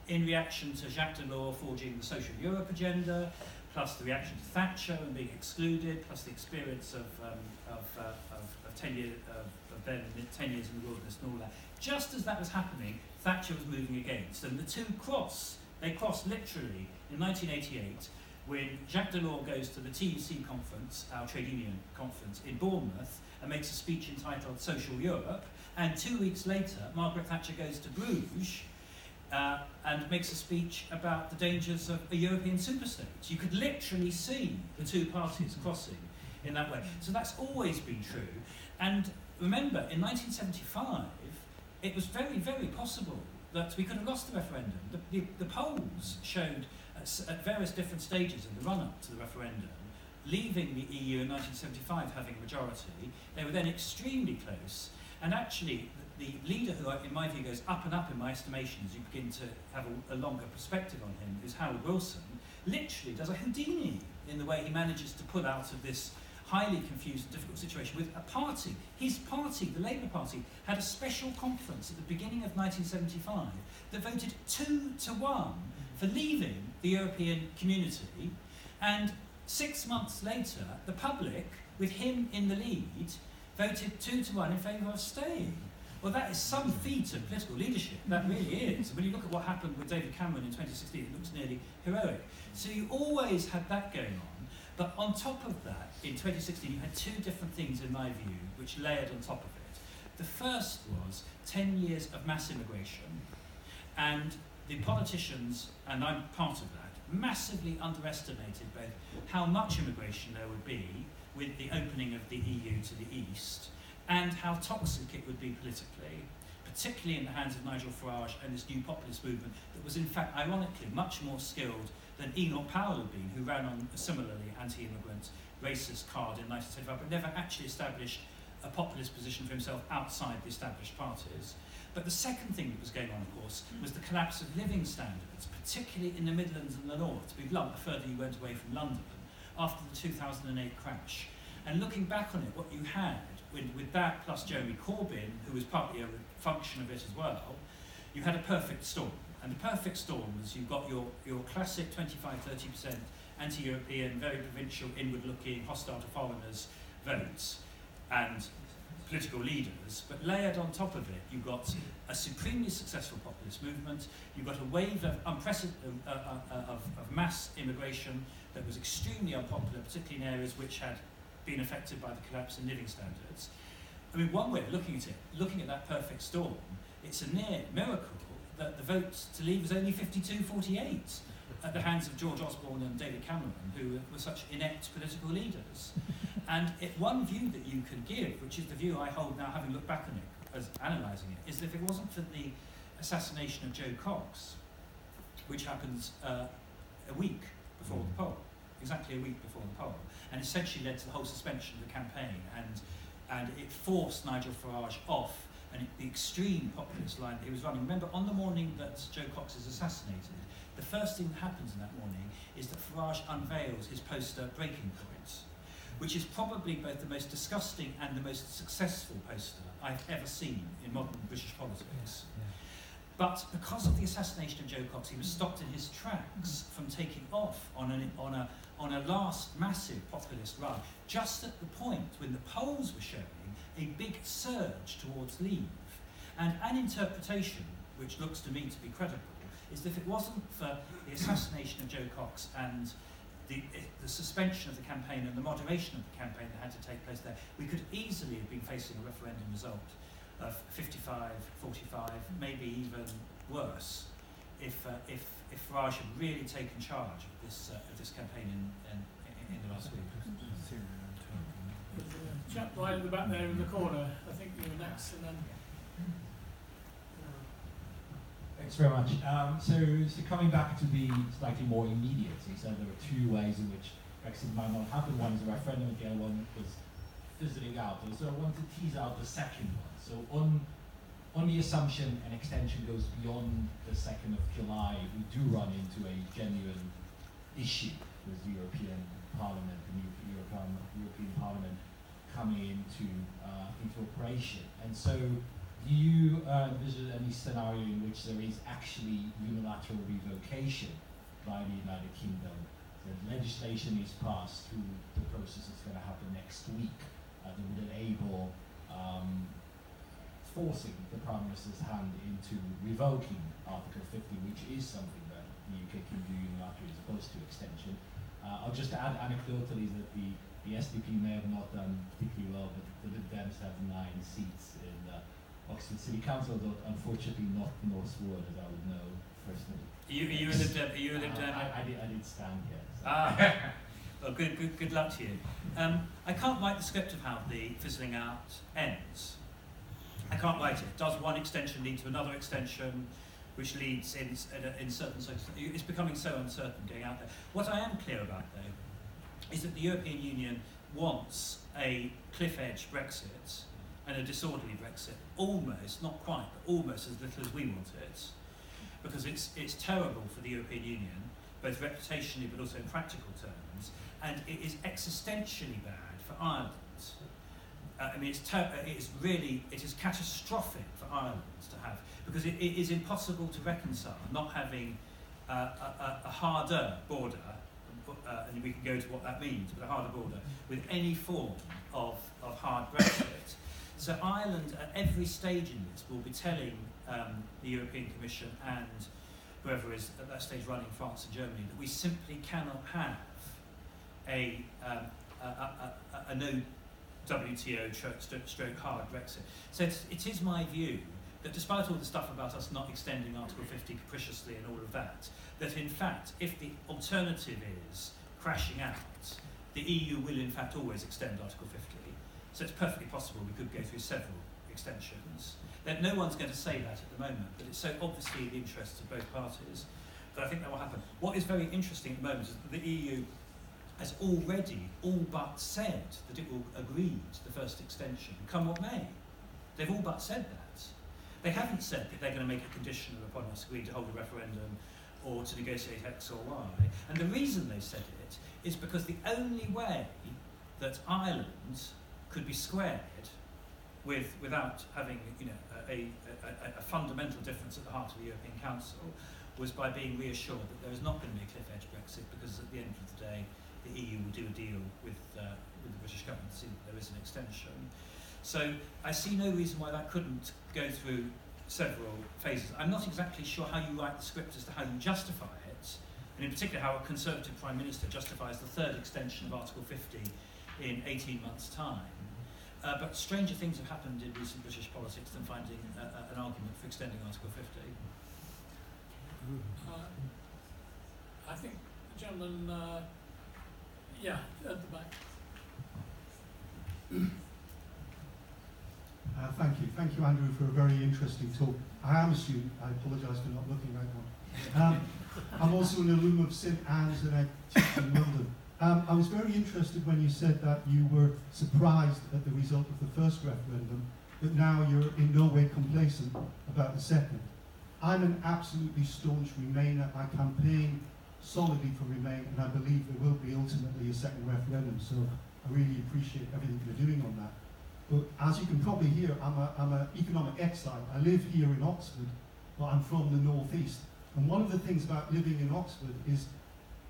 in reaction to Jacques Delors forging the social Europe agenda, plus the reaction to Thatcher and being excluded, plus the experience of 10 years in the wilderness and all that. Just as that was happening, Thatcher was moving against, and the two cross. They cross literally in 1988 when Jacques Delors goes to the TUC conference, our trade union conference, in Bournemouth, and makes a speech entitled Social Europe, and 2 weeks later, Margaret Thatcher goes to Bruges and makes a speech about the dangers of a European superstate. You could literally see the two parties crossing in that way. So that's always been true. And remember, in 1975, it was very, very possible that we could have lost the referendum. The polls showed at various different stages in the run-up to the referendum, leaving the EU in 1975 having a majority. They were then extremely close. And actually, the leader who, in my view, goes up and up in my estimation as you begin to have a longer perspective on him, is Harold Wilson, literally does a Houdini in the way he manages to pull out of this highly confused and difficult situation with a party. His party, the Labour Party, had a special conference at the beginning of 1975 that voted 2-1 for leaving the European community, and 6 months later, the public, with him in the lead, voted 2-1 in favour of staying. Well, that is some feat of political leadership. That really is. When you look at what happened with David Cameron in 2016, it looks nearly heroic. So you always had that going on. But on top of that, in 2016, you had two different things, in my view, which layered on top of it. The first was 10 years of mass immigration, and the politicians, and I'm part of that, massively underestimated both how much immigration there would be with the opening of the EU to the east, and how toxic it would be politically, particularly in the hands of Nigel Farage and this new populist movement that was in fact, ironically, much more skilled than Enoch Powell had been, who ran on a similarly anti-immigrant racist card in 1975, but never actually established a populist position for himself outside the established parties. But the second thing that was going on, of course, was the collapse of living standards, particularly in the Midlands and the North. To be blunt, the further you went away from London, after the 2008 crash. And looking back on it, what you had, with that plus Jeremy Corbyn, who was partly a function of it as well, you had a perfect storm. And the perfect storm was you've got your classic 25-30% anti-European, very provincial, inward-looking, hostile to foreigners votes and political leaders, but layered on top of it, you've got a supremely successful populist movement, you've got a wave of unprecedented of mass immigration that was extremely unpopular, particularly in areas which had been affected by the collapse in living standards. I mean, one way of looking at it, looking at that perfect storm, it's a near miracle that the vote to leave was only 52-48 at the hands of George Osborne and David Cameron, who were such inept political leaders. And one view that you can give, which is the view I hold now, having looked back on it, as analysing it, is that if it wasn't for the assassination of Joe Cox, which happens a week before the poll, exactly a week before the poll, and essentially led to the whole suspension of the campaign, and it forced Nigel Farage off and the extreme populist line that he was running. Remember, on the morning that Joe Cox is assassinated, the first thing that happens in that morning is that Farage unveils his poster Breaking Points, which is probably both the most disgusting and the most successful poster I've ever seen in modern British politics. But because of the assassination of Joe Cox, he was stopped in his tracks from taking off on a last massive populist run, just at the point when the polls were showing a big surge towards leave. And an interpretation, which looks to me to be credible, is that if it wasn't for the assassination of Joe Cox and the suspension of the campaign and the moderation of the campaign that had to take place there, we could easily have been facing a referendum result of 55-45, maybe even worse, if Farage had really taken charge of this campaign in the last week. Chap right at the back there in the corner, I think you were next, and then... Thanks very much. So coming back to the slightly more immediate, you said there were two ways in which Brexit might not happen. One is a referendum, again, one was fizzling out. So I want to tease out the second one. So on the assumption an extension goes beyond the 2nd of July, we do run into a genuine issue with the European Parliament, the new European Parliament coming into operation. And so do you envision any scenario in which there is actually unilateral revocation by the United Kingdom? The legislation is passed through the process that's going to happen next week that would enable forcing the Prime Minister's hand into revoking Article 50, which is something that the UK can do unilaterally as opposed to extension. I'll just add anecdotally that the SDP may have not done particularly well, but the Lib Dems have 9 seats in Oxford City Council, though unfortunately not North Ward, as I would know personally. Are you a Lib Dem? Are you a Lib Dem? I did stand here. So. Well, good luck to you. I can't write the script of how the fizzling out ends. I can't write it. Does one extension lead to another extension, which leads in certain circumstances? It's becoming so uncertain going out there. What I am clear about, though, is that the European Union wants a cliff-edge Brexit and a disorderly Brexit, almost, not quite, but almost as little as we want it, because it's terrible for the European Union, both reputationally but also in practical terms, and it is existentially bad for Ireland. I mean, it is catastrophic for Ireland to have, because it is impossible to reconcile not having a harder border and we can go to what that means, but a harder border, with any form of hard Brexit. So Ireland, at every stage in this, will be telling the European Commission and whoever is at that stage running France and Germany that we simply cannot have a no WTO stroke hard Brexit. So it is my view that despite all the stuff about us not extending Article 50 capriciously and all of that, that in fact, if the alternative is crashing out, the EU will in fact always extend Article 50. So it's perfectly possible we could go through several extensions. That no one's going to say that at the moment, but it's so obviously in the interests of both parties that I think that will happen. What is very interesting at the moment is that the EU has already all but said that it will agree to the first extension, come what may. They've all but said that. They haven't said that they're going to make a condition upon us agreeing to hold a referendum or to negotiate X or Y. And the reason they said it is because the only way that Ireland could be squared without having a fundamental difference at the heart of the European Council was by being reassured that there is not going to be a cliff edge Brexit, because at the end of the day the EU will do a deal with the British government to see that there is an extension. So I see no reason why that couldn't go through several phases. I'm not exactly sure how you write the script as to how you justify it, and in particular how a Conservative Prime Minister justifies the third extension of Article 50 in 18 months' time. But stranger things have happened in recent British politics than finding an argument for extending Article 50. I think the gentleman, at the back. Thank you, Andrew, for a very interesting talk. I am a student. I apologise for not looking like one. I'm also an alum of St Anne's and I teach in London. I was very interested when you said that you were surprised at the result of the first referendum, but now you're in no way complacent about the second. I'm an absolutely staunch Remainer. I campaign solidly for Remain, and I believe there will be ultimately a second referendum, so I really appreciate everything you're doing on that. But as you can probably hear, I'm an economic exile. I live here in Oxford, but I'm from the northeast. And one of the things about living in Oxford is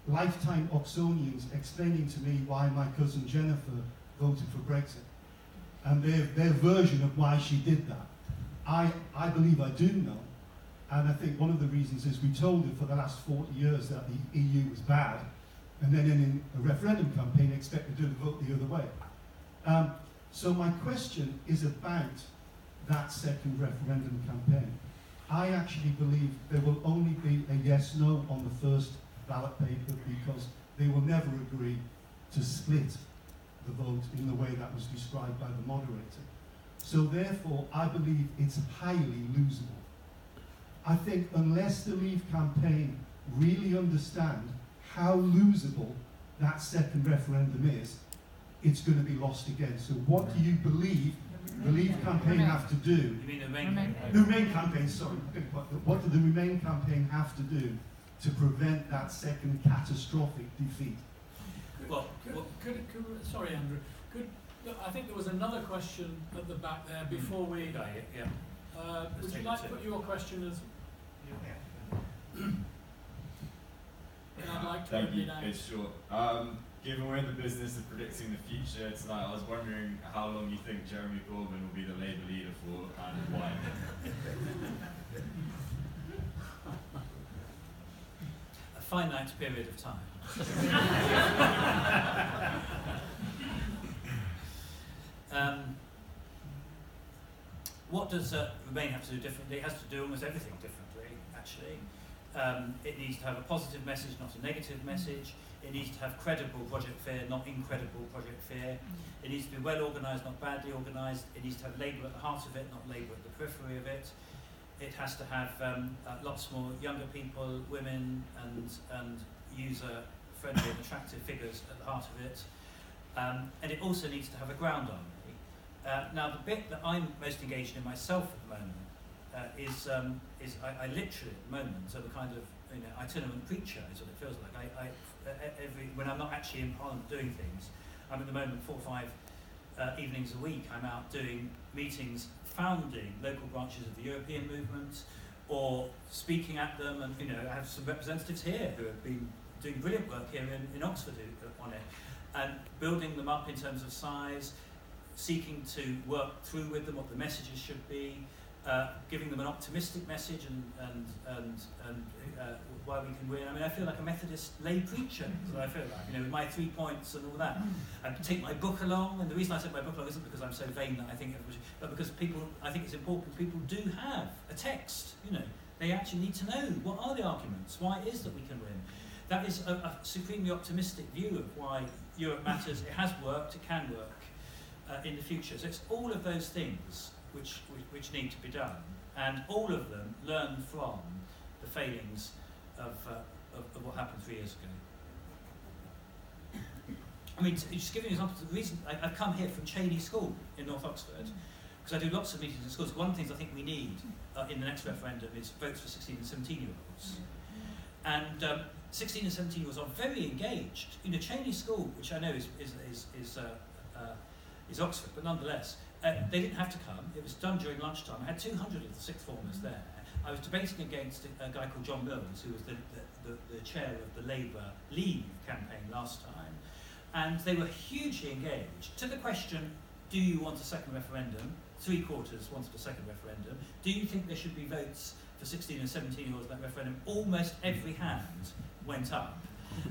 lifetime Oxonians explaining to me why my cousin Jennifer voted for Brexit, and their version of why she did that. I believe I do know, and I think one of the reasons is we told her for the last 40 years that the EU was bad, and then in a referendum campaign expected her to vote the other way. So my question is about that second referendum campaign. I actually believe there will only be a yes-no on the first ballot paper, because they will never agree to split the vote in the way that was described by the moderator. So therefore, I believe it's highly losable. I think unless the Leave campaign really understand how losable that second referendum is, it's going to be lost again. So what do you believe the Leave campaign have to do? You mean the Remain? The Remain campaign, sorry. What do the Remain campaign have to do to prevent that second catastrophic defeat? Sorry, Andrew. I think there was another question at the back there before we. Would you like to put your question as? And I'd like to Thank you. now. It's short. Given we're in the business of predicting the future tonight, I was wondering how long you think Jeremy Corbyn will be the Labour leader for, and why. A finite period of time. What does Remain have to do differently? It has to do almost everything differently, actually. It needs to have a positive message, not a negative message. It needs to have credible project fear, not incredible project fear. It needs to be well organised, not badly organised. It needs to have Labour at the heart of it, not Labour at the periphery of it. It has to have lots more younger people, women, and user-friendly and attractive figures at the heart of it. And it also needs to have a ground army. Now, the bit that I'm most engaged in myself at the moment is I literally at the moment am a kind of itinerant preacher, is what it feels like. When I'm not actually in Parliament doing things, I'm at the moment 4 or 5 evenings a week. I'm out doing meetings, founding local branches of the European movement, or speaking at them. And I have some representatives here who have been doing brilliant work here in Oxford on it, and building them up in terms of size, seeking to work through with them what the messages should be, giving them an optimistic message and why we can win. I mean, I feel like a Methodist lay preacher, is what I feel like, with my 3 points and all that. I take my book along, and the reason I take my book along isn't because I'm so vain that I think everybody should, but because I think it's important people do have a text, They actually need to know what are the arguments, why it is that we can win. That is a supremely optimistic view of why Europe matters. It has worked, it can work in the future. So it's all of those things which need to be done, and all of them learn from the failings of what happened 3 years ago. I mean, just giving you an example, the reason I've come here from Cheney School in North Oxford, because I do lots of meetings in schools. One of the things I think we need in the next referendum is votes for 16 and 17-year-olds. And 16 and 17-year-olds are very engaged. Cheney School, which I know is Oxford, but nonetheless, they didn't have to come. It was done during lunchtime. I had 200 of the sixth formers there. I was debating against a guy called John Mills, who was the chair of the Labour Leave campaign last time. And they were hugely engaged. To the question, do you want a second referendum? 3/4 wanted a second referendum. Do you think there should be votes for 16 and 17-year-olds in that referendum? Almost every hand went up.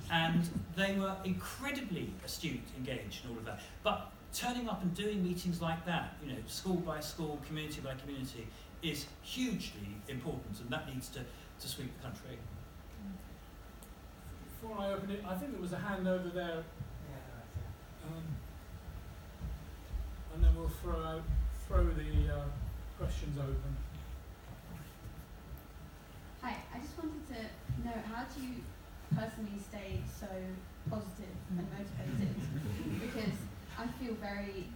And they were incredibly astute, engaged in all of that. But turning up and doing meetings like that, school by school, community by community, is hugely important, and that needs to sweep the country. Before I open it, I think there was a hand over there. And then we'll throw the questions open. Hi, I just wanted to know, how do you personally stay so positive and motivated? Because I feel very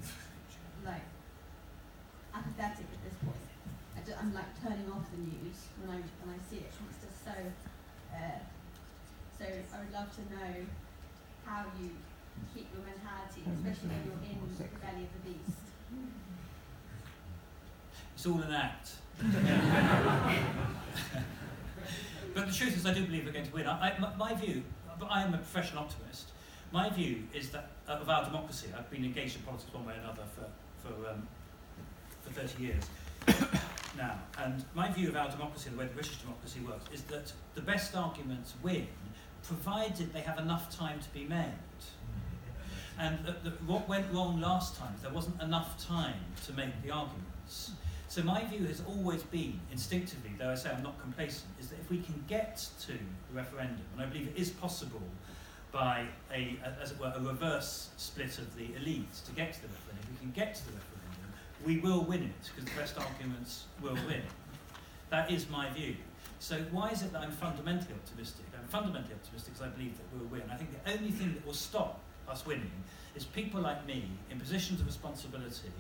apathetic at this point. I'm turning off the news when I see it. It's just so. So I would love to know how you keep your mentality, especially when you're in the belly of the beast. It's all an act. But the truth is, I do believe we're going to win. My view, but I am a professional optimist. My view is that of our democracy. I've been engaged in politics one way or another for 30 years now. And my view of our democracy, the way the British democracy works, is that the best arguments win, provided they have enough time to be made. And what went wrong last time is there wasn't enough time to make the arguments. So my view has always been, instinctively, though I say I'm not complacent, is that if we can get to the referendum, and I believe it is possible by as it were, a reverse split of the elites to get to the referendum, if we can get to the referendum, we will win it, because the best arguments will win. That is my view. So why is it that I'm fundamentally optimistic? I'm fundamentally optimistic because I believe that we'll win. I think the only thing that will stop us winning is people like me in positions of responsibility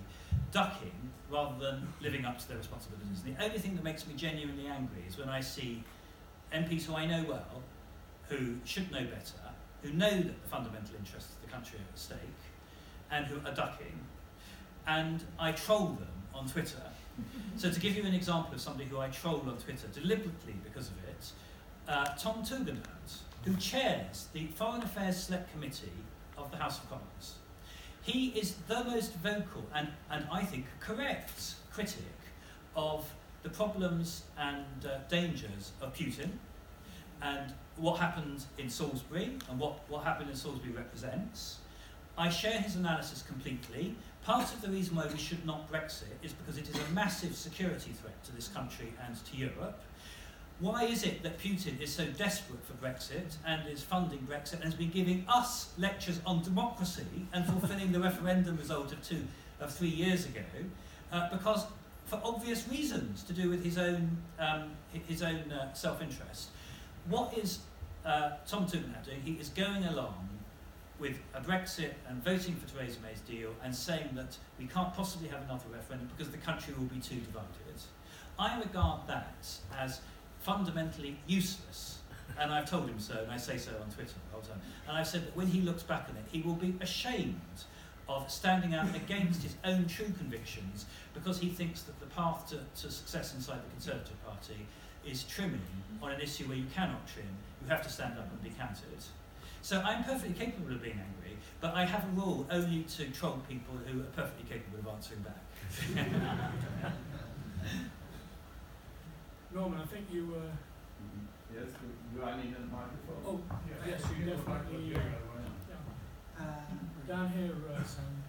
ducking rather than living up to their responsibilities. And the only thing that makes me genuinely angry is when I see MPs who I know well, who should know better, who know that the fundamental interests of the country are at stake, and who are ducking, and I troll them on Twitter. So to give you an example of somebody who I troll on Twitter deliberately because of it, Tom Tugendhat, who chairs the Foreign Affairs Select Committee of the House of Commons. He is the most vocal and I think correct critic of the problems and dangers of Putin and what happened in Salisbury and what happened in Salisbury represents. I share his analysis completely. Part of the reason why we should not Brexit is because it is a massive security threat to this country and to Europe. Why is it that Putin is so desperate for Brexit and is funding Brexit and has been giving us lectures on democracy and fulfilling the referendum result of 3 years ago? Because for obvious reasons to do with his own self-interest. What is Tom Tugendhat doing? He is going along with a Brexit and voting for Theresa May's deal and saying that we can't possibly have another referendum because the country will be too divided. I regard that as fundamentally useless, and I've told him so, and I say so on Twitter the whole time. And I've said that when he looks back on it, he will be ashamed of standing out against his own true convictions because he thinks that the path to success inside the Conservative Party is trimming on an issue where you cannot trim, you have to stand up and be counted. So I'm perfectly capable of being angry, but I have a rule only to troll people who are perfectly capable of answering back. Norman, I think you were... Yes, do I need a microphone? Oh, yes, you definitely... down here, Sam.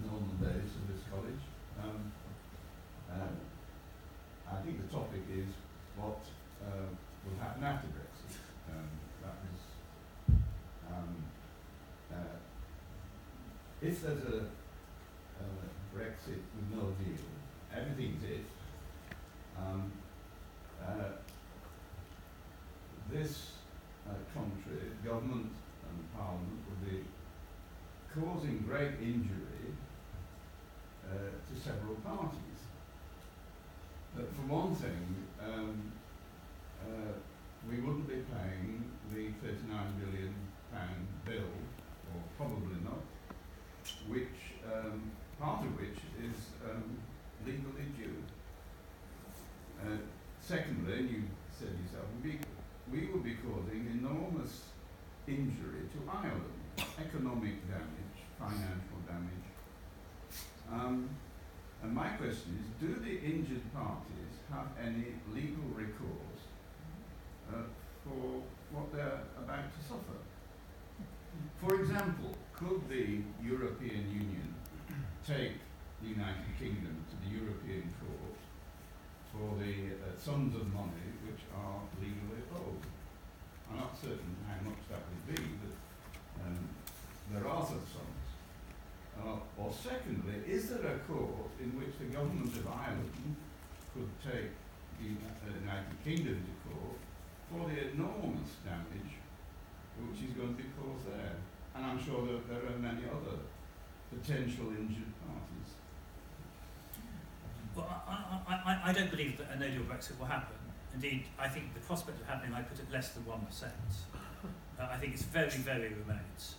Norman Davis of this college. I think the topic is what will happen after Brexit. That was, if there's a Brexit with no deal, everything's it. This country, government and parliament will be causing great injury to several parties. But for one thing, we wouldn't be paying the £39 billion bill, or probably not, which part of which is legally due. Secondly, you said yourself, we will be causing enormous injury to Ireland, economic damage, financial damage. And my question is, do the injured parties have any legal recourse for what they're about to suffer? For example, could the European Union take the United Kingdom to the European Court for the sums of money which are legally owed? I'm not certain how much that would be, but there are such sums. Or secondly, is there a court in which the government of Ireland could take the United Kingdom to court for the enormous damage which is going to be caused there? And I'm sure that there are many other potential injured parties. Well, I don't believe that a no-deal Brexit will happen. Indeed, I think the prospect of happening, I put it less than 1%. I think it's very, very remote.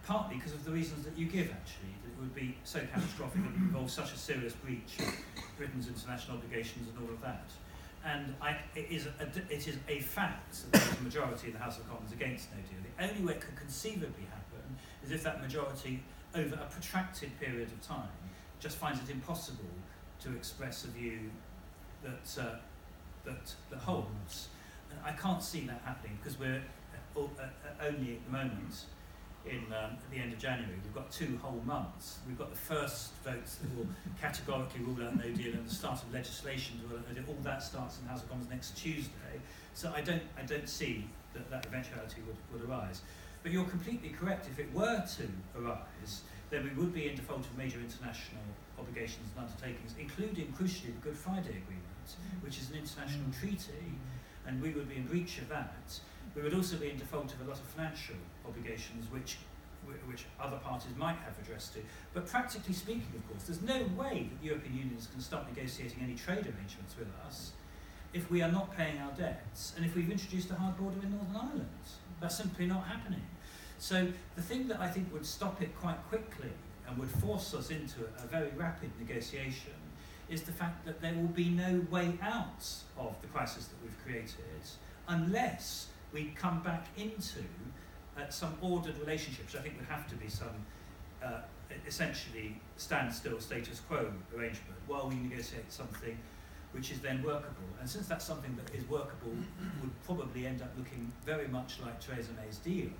Partly because of the reasons that you give, actually, that it would be so catastrophic, it would involve such a serious breach of Britain's international obligations and all of that. And it is a fact that there is a majority in the House of Commons against no deal. The only way it could conceivably happen is if that majority, over a protracted period of time, just finds it impossible to express a view that holds. And I can't see that happening because we're only at the moment at the end of January. We've got 2 whole months. We've got the first votes that will categorically rule out no deal and the start of legislation to rule out no deal. All that starts in the House of Commons next Tuesday. So I don't see that eventuality would arise. But you're completely correct. If it were to arise, then we would be in default of major international obligations and undertakings, including, crucially, the Good Friday Agreement, which is an international treaty, and we would be in breach of that. We would also be in default of a lot of financial obligations which other parties might have redress to. But practically speaking, of course, there's no way that European unions can start negotiating any trade arrangements with us if we are not paying our debts and if we've introduced a hard border in Northern Ireland. That's simply not happening. So the thing that I think would stop it quite quickly and would force us into a very rapid negotiation is the fact that there will be no way out of the crisis that we've created unless we come back into some ordered relationships. I think would have to be some essentially standstill status quo arrangement while we negotiate something which is then workable. And since that's something that is workable, would probably end up looking very much like Theresa May's deal,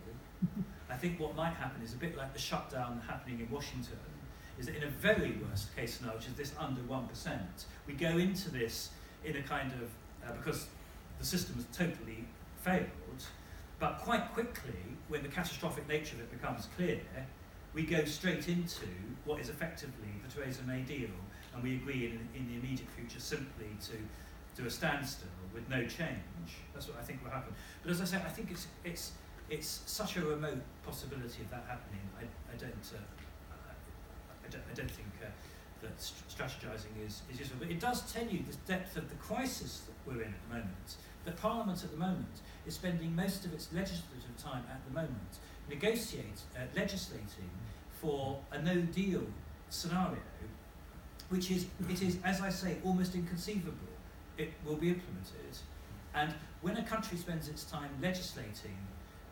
I think what might happen is a bit like the shutdown happening in Washington, is that in a very worst case scenario, which is this under 1%, we go into this in a kind of, because the system has totally failed, but quite quickly, when the catastrophic nature of it becomes clear, we go straight into what is effectively the Theresa May deal, and we agree in the immediate future simply to do a standstill with no change. That's what I think will happen. But as I say, I think it's such a remote possibility of that happening. I don't think that strategizing is useful. But it does tell you the depth of the crisis that we're in at the moment. The Parliament at the moment is spending most of its legislative time at the moment legislating for a no-deal scenario, which is, it is, as I say, almost inconceivable. It will be implemented. And when a country spends its time legislating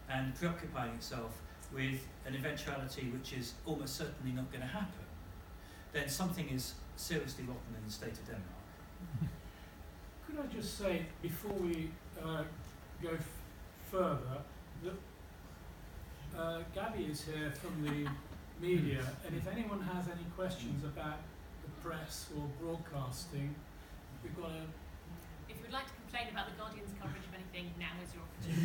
and preoccupying itself with an eventuality which is almost certainly not going to happen, then something is seriously rotten in the state of Denmark. Could I just say, before we go further, that Gaby is here from the media, and if anyone has any questions about the press or broadcasting, we've got a... If you'd like to complain about the Guardian's coverage of anything, now is your opportunity.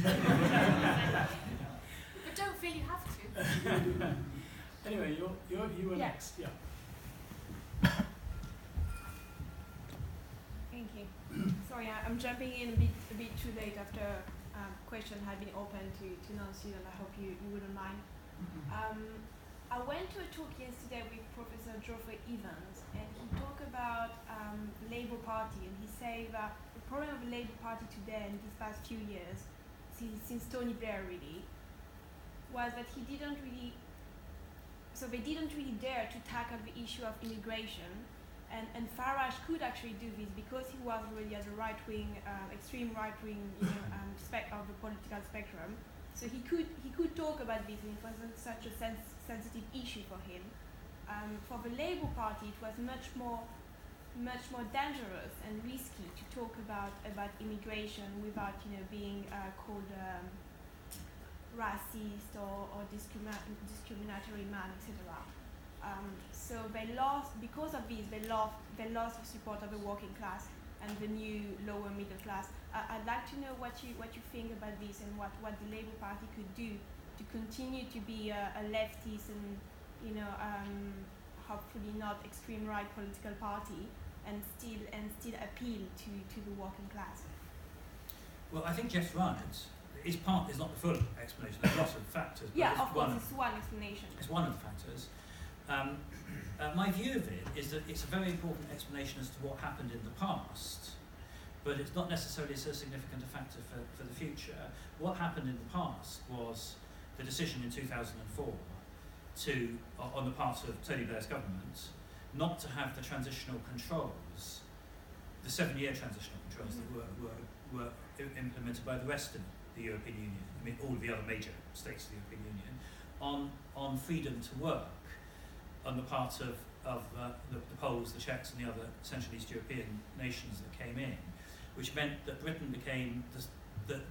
But don't feel you have to. Anyway, you were next, yeah. Thank you. Sorry, I'm jumping in a bit too late after question had been open to non-students. I hope you wouldn't mind. I went to a talk yesterday with Professor Geoffrey Evans, and he talked about the Labour Party, and he said that the problem of the Labour Party today in these past few years, since Tony Blair really, was that they didn't really dare to tackle the issue of immigration, and Farage could actually do this because he was already at the right-wing, extreme right-wing, of the political spectrum. So he could talk about this, and it wasn't such a sensitive issue for him. For the Labour Party, it was much more dangerous and risky to talk about immigration without being called racist or discriminatory man, etc. So they lost, because of this, they lost the support of the working class and the new lower middle class. I'd like to know what you think about this, and what the Labour Party could do to continue to be a leftist and hopefully not extreme right political party, and still appeal to the working class. Well, I think Jeff's right. Is not the full explanation. There's lots of factors. But Yeah, of course, it's one explanation. It's one of the factors. My view of it is that it's a very important explanation as to what happened in the past, but it's not necessarily so significant a factor for the future. What happened in the past was the decision in 2004 on the part of Tony Blair's government, not to have the transitional controls, the 7-year transitional controls that were implemented by the rest of the European Union, I mean all of the other major states of the European Union, on freedom to work on the part of the Poles, the Czechs and the other Central East European nations that came in, which meant that Britain became the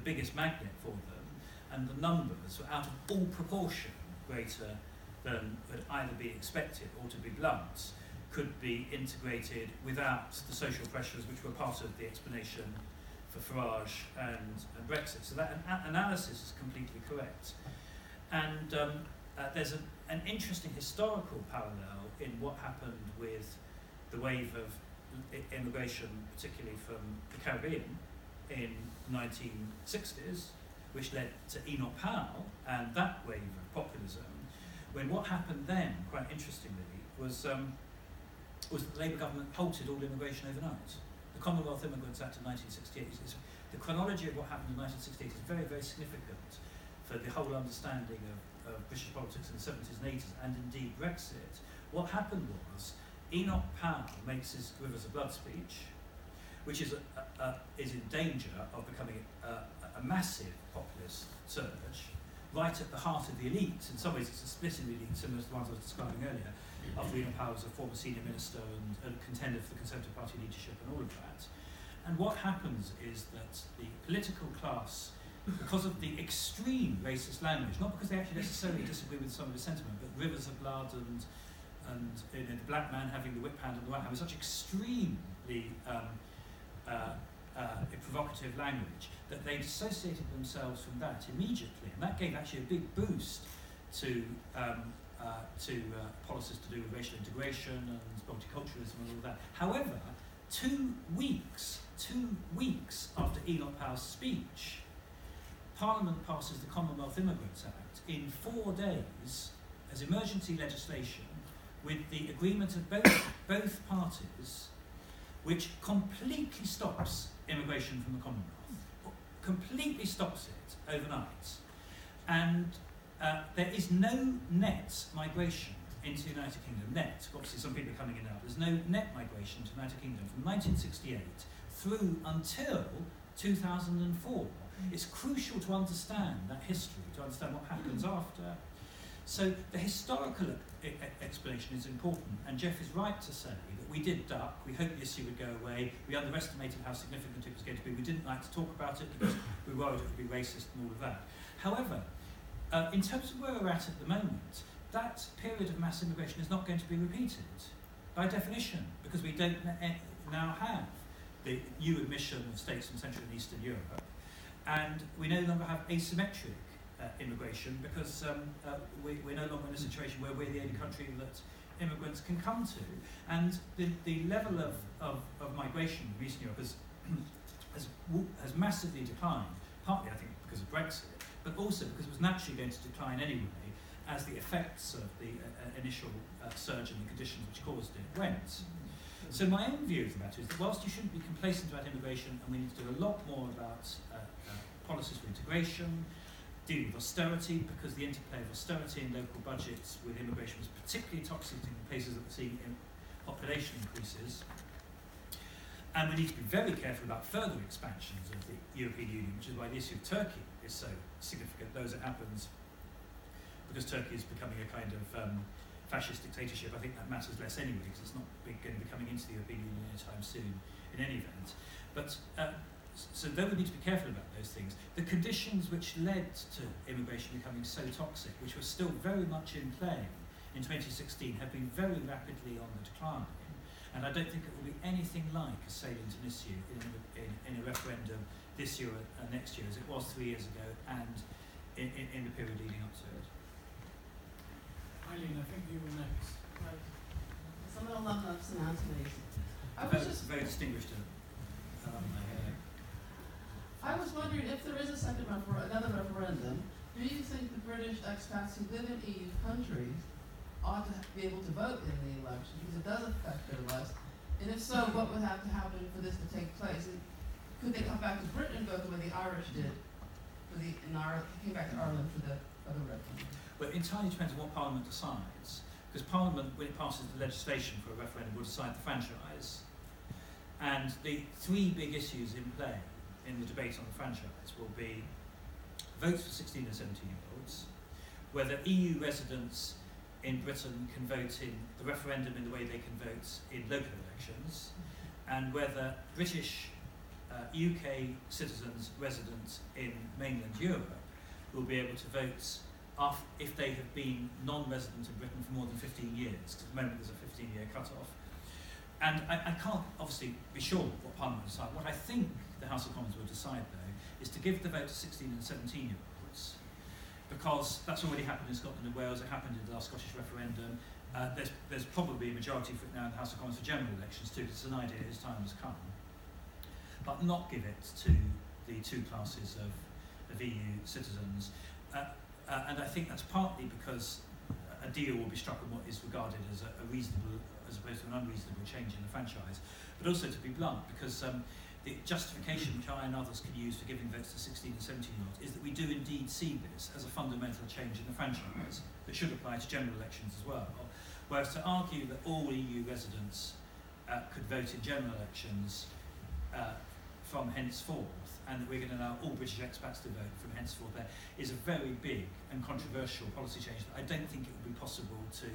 biggest magnet for them, and the numbers were out of all proportion greater than would either be expected or, to be blunt, could be integrated without the social pressures which were part of the explanation for Farage and Brexit. So that analysis is completely correct. And there's an interesting historical parallel in what happened with the wave of immigration, particularly from the Caribbean in the 1960s, which led to Enoch Powell and that wave of populism, when what happened then, quite interestingly, was that the Labour government halted all immigration overnight. The Commonwealth Immigrants Act of 1968, the chronology of what happened in 1968 is very, very significant for the whole understanding of British politics in the 70s and 80s, and indeed Brexit. What happened was Enoch Powell makes his Rivers of Blood speech, which is in danger of becoming a massive populist surge, right at the heart of the elite. In some ways it's a split in the elite, similar to the ones I was describing earlier. After Enoch Powell was a former senior minister and contender for the Conservative Party leadership and all of that. And what happens is that the political class, because of the extreme racist language, not because they actually necessarily disagree with some of the sentiment, but Rivers of Blood and the black man having the whip hand and the white hand, with such extremely provocative language, that they dissociated themselves from that immediately, and that gave actually a big boost to policies to do with racial integration and multiculturalism and all that. However, 2 weeks after Enoch Powell's speech, Parliament passes the Commonwealth Immigrants Act in 4 days as emergency legislation, with the agreement of both parties, which completely stops immigration from the Commonwealth, completely stops it overnight. And there is no net migration into the United Kingdom, net, obviously some people are coming in now, there's no net migration to the United Kingdom from 1968 through until 2004. It's crucial to understand that history, to understand what happens after. So the historical explanation is important, and Jeff is right to say that we did duck, we hoped the issue would go away, we underestimated how significant it was going to be, we didn't like to talk about it because we worried it would be racist and all of that. However, in terms of where we're at the moment, that period of mass immigration is not going to be repeated, by definition, because we don't now have the new admission of states from Central and Eastern Europe, and we no longer have asymmetric immigration because we're no longer in a situation where we're the only country that immigrants can come to. And the level of migration in Eastern Europe has massively declined, partly I think because of Brexit, but also because it was naturally going to decline anyway as the effects of the initial surge and the conditions which caused it went. So my own view of the matter is that whilst you shouldn't be complacent about immigration, and we need to do a lot more about policies for integration, dealing with austerity, because the interplay of austerity and local budgets with immigration was particularly toxic in places that were seeing population increases. And we need to be very careful about further expansions of the European Union, which is why the issue of Turkey is so significant, though as it happens, because Turkey is becoming a kind of fascist dictatorship. I think that matters less anyway, because it's not going to be coming into the European Union anytime soon in any event. But so though we need to be careful about those things, the conditions which led to immigration becoming so toxic, which were still very much in play in 2016, have been very rapidly on the decline. And I don't think it will be anything like as salient an issue in a referendum this year and next year as it was 3 years ago and in the period leading up to it. Eileen, I think you were next. Right. Some of the alumni of St. Antony's. Very distinguished alumni here. I was wondering if there is another referendum, do you think the British expats who live in EU countries ought to be able to vote in the election, because it does affect their lives? And if so, what would have to happen for this to take place? And could they come back to Britain and go the way the Irish did? Came back to Ireland for the other referendum. Well, it entirely depends on what Parliament decides, because Parliament, when it passes the legislation for a referendum, will decide the franchise. And the three big issues in play in the debate on the franchise will be votes for 16 and 17-year-olds, whether EU residents in Britain can vote in the referendum in the way they can vote in local elections, and whether British UK citizens resident in mainland Europe will be able to vote if they have been non-resident in Britain for more than 15 years, because at the moment there's a 15-year cut-off. And I can't obviously be sure what Parliament will decide. What I think the House of Commons will decide, though, is to give the vote to 16 and 17-year-olds, because that's already happened in Scotland and Wales. It happened in the last Scottish referendum. There's probably a majority for it now in the House of Commons for general elections too, because it's an idea its time has come. But not give it to the two classes of EU citizens. And I think that's partly because a deal will be struck on what is regarded as a reasonable, as opposed to an unreasonable change in the franchise. But also, to be blunt, because the justification which I and others can use for giving votes to 16 and 17-year-olds is that we do indeed see this as a fundamental change in the franchise that should apply to general elections as well. Whereas to argue that all EU residents could vote in general elections from henceforth, and that we're going to allow all British expats to vote from henceforth there, is a very big and controversial policy change that I don't think it would be possible to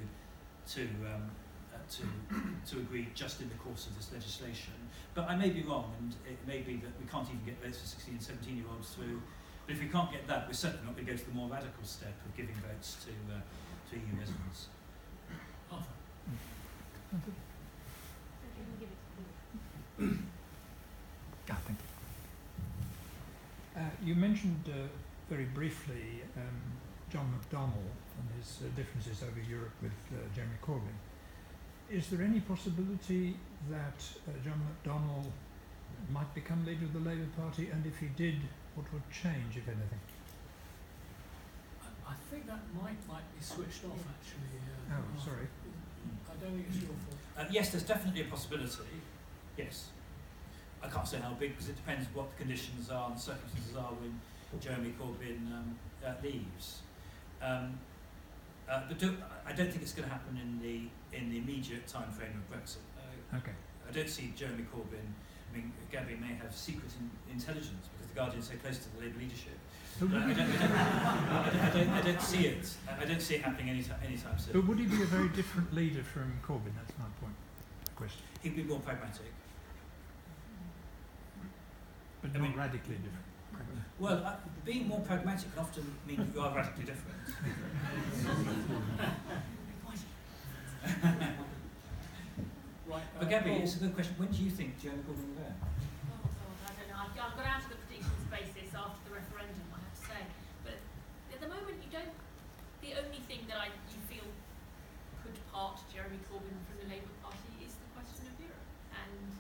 agree just in the course of this legislation. But I may be wrong, and it may be that we can't even get votes for 16 and 17-year-olds through. But if we can't get that, we're certainly not going to go to the more radical step of giving votes to EU residents. Arthur. Thank you. You mentioned very briefly John McDonnell and his differences over Europe with Jeremy Corbyn. Is there any possibility that John McDonnell might become leader of the Labour Party, and if he did, what would change, if anything? I think that might be switched off, actually. Sorry. I don't think it's your fault. Yes, there's definitely a possibility. Yes. I can't say how big, because it depends what the conditions are and the circumstances are when Jeremy Corbyn leaves. I don't think it's going to happen in the immediate time frame of Brexit. Okay. I don't see Jeremy Corbyn. I mean, Gaby may have secret intelligence because the Guardian is so close to the Labour leadership. But I don't see it. I don't see it happening anytime soon. But would he be a very different leader from Corbyn? That's my point. Question. He'd be more pragmatic. But not radically different. Well, being more pragmatic can often mean that you are radically different. Right, but Gaby, it's a good question. When do you think Jeremy Corbyn will go? Oh God, I don't know. I've got out of the predictions basis after the referendum, I have to say. But at the moment, you don't. The only thing that you feel could part Jeremy Corbyn from the Labour Party is the question of Europe, and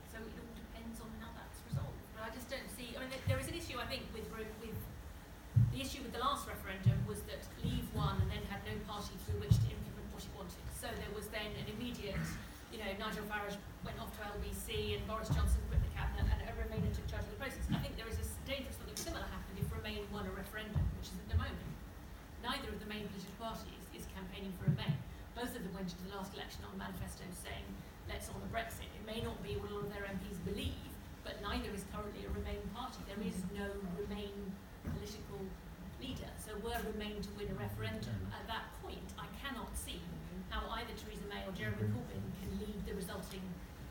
so it all depends on how that's resolved. But I just don't see. I mean, there is an issue I think with the issue with the last referendum was that Leave won and then had no party through which to implement what it wanted. So there was then an immediate. Nigel Farage went off to LBC and Boris Johnson quit the cabinet and Remainer took charge of the process. I think there is a dangerous something similar happened if Remain won a referendum, which is at the moment. Neither of the main political parties is campaigning for Remain. Both of them went into the last election on manifestos saying, let's honour Brexit. It may not be what all of their MPs believe, but neither is currently a Remain party. There is no Remain political leader. So were Remain to win a referendum, at that point, I cannot see how either Theresa May or Jeremy Corbyn can lead the resulting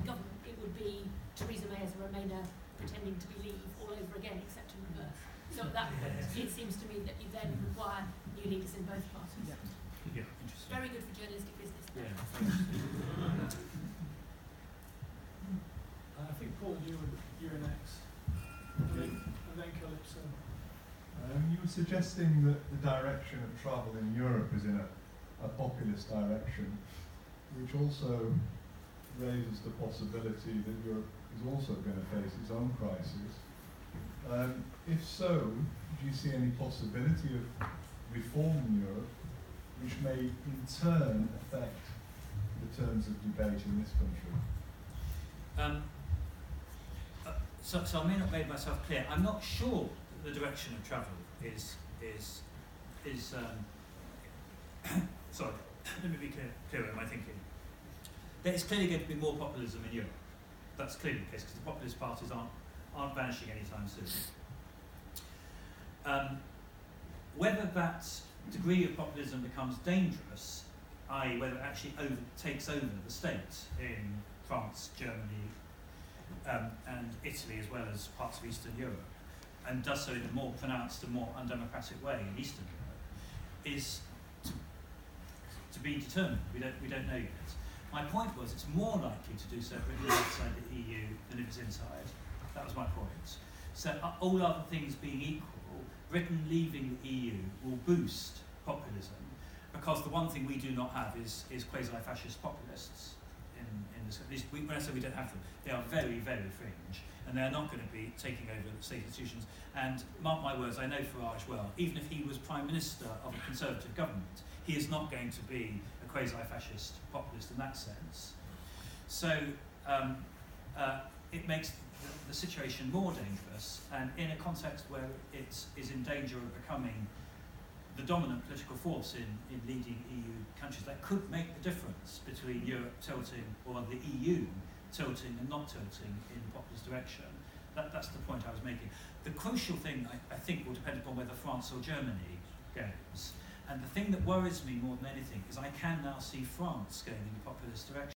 government. It would be Theresa May as a Remainer pretending to be Leave all over again, except in reverse. So at that point, it seems to me that you then require new leaders in both parties. Yeah, interesting. Very good for journalistic business. Yeah. I think Paul, you're next, and then Calypso. You were suggesting that the direction of travel in Europe is in a populist direction, which also raises the possibility that Europe is also going to face its own crisis. If so, do you see any possibility of reform in Europe which may in turn affect the terms of debate in this country? So I may not have made myself clear. I'm not sure that the direction of travel is sorry, let me be clear in my thinking. There is clearly going to be more populism in Europe. That's clearly the case because the populist parties aren't vanishing anytime soon. Whether that degree of populism becomes dangerous, i.e. whether it actually takes over the state in France, Germany, and Italy, as well as parts of Eastern Europe, and does so in a more pronounced and more undemocratic way in Eastern Europe, is to be determined. We don't know yet. My point was it's more likely to do so if Britain is outside the EU than if it's inside. That was my point. So all other things being equal, Britain leaving the EU will boost populism because the one thing we do not have is quasi-fascist populists in this. At least when I say we don't have them, they are very, very fringe, and they are not going to be taking over the state institutions. And mark my words, I know Farage well. Even if he was Prime Minister of a Conservative government, he is not going to be a quasi-fascist populist in that sense. So it makes the situation more dangerous, and in a context where it is in danger of becoming the dominant political force in leading EU countries, that could make the difference between Europe tilting or the EU tilting and not tilting in the populist direction. That's the point I was making. The crucial thing, I think, will depend upon whether France or Germany goes. And the thing that worries me more than anything is I can now see France going in the populist direction.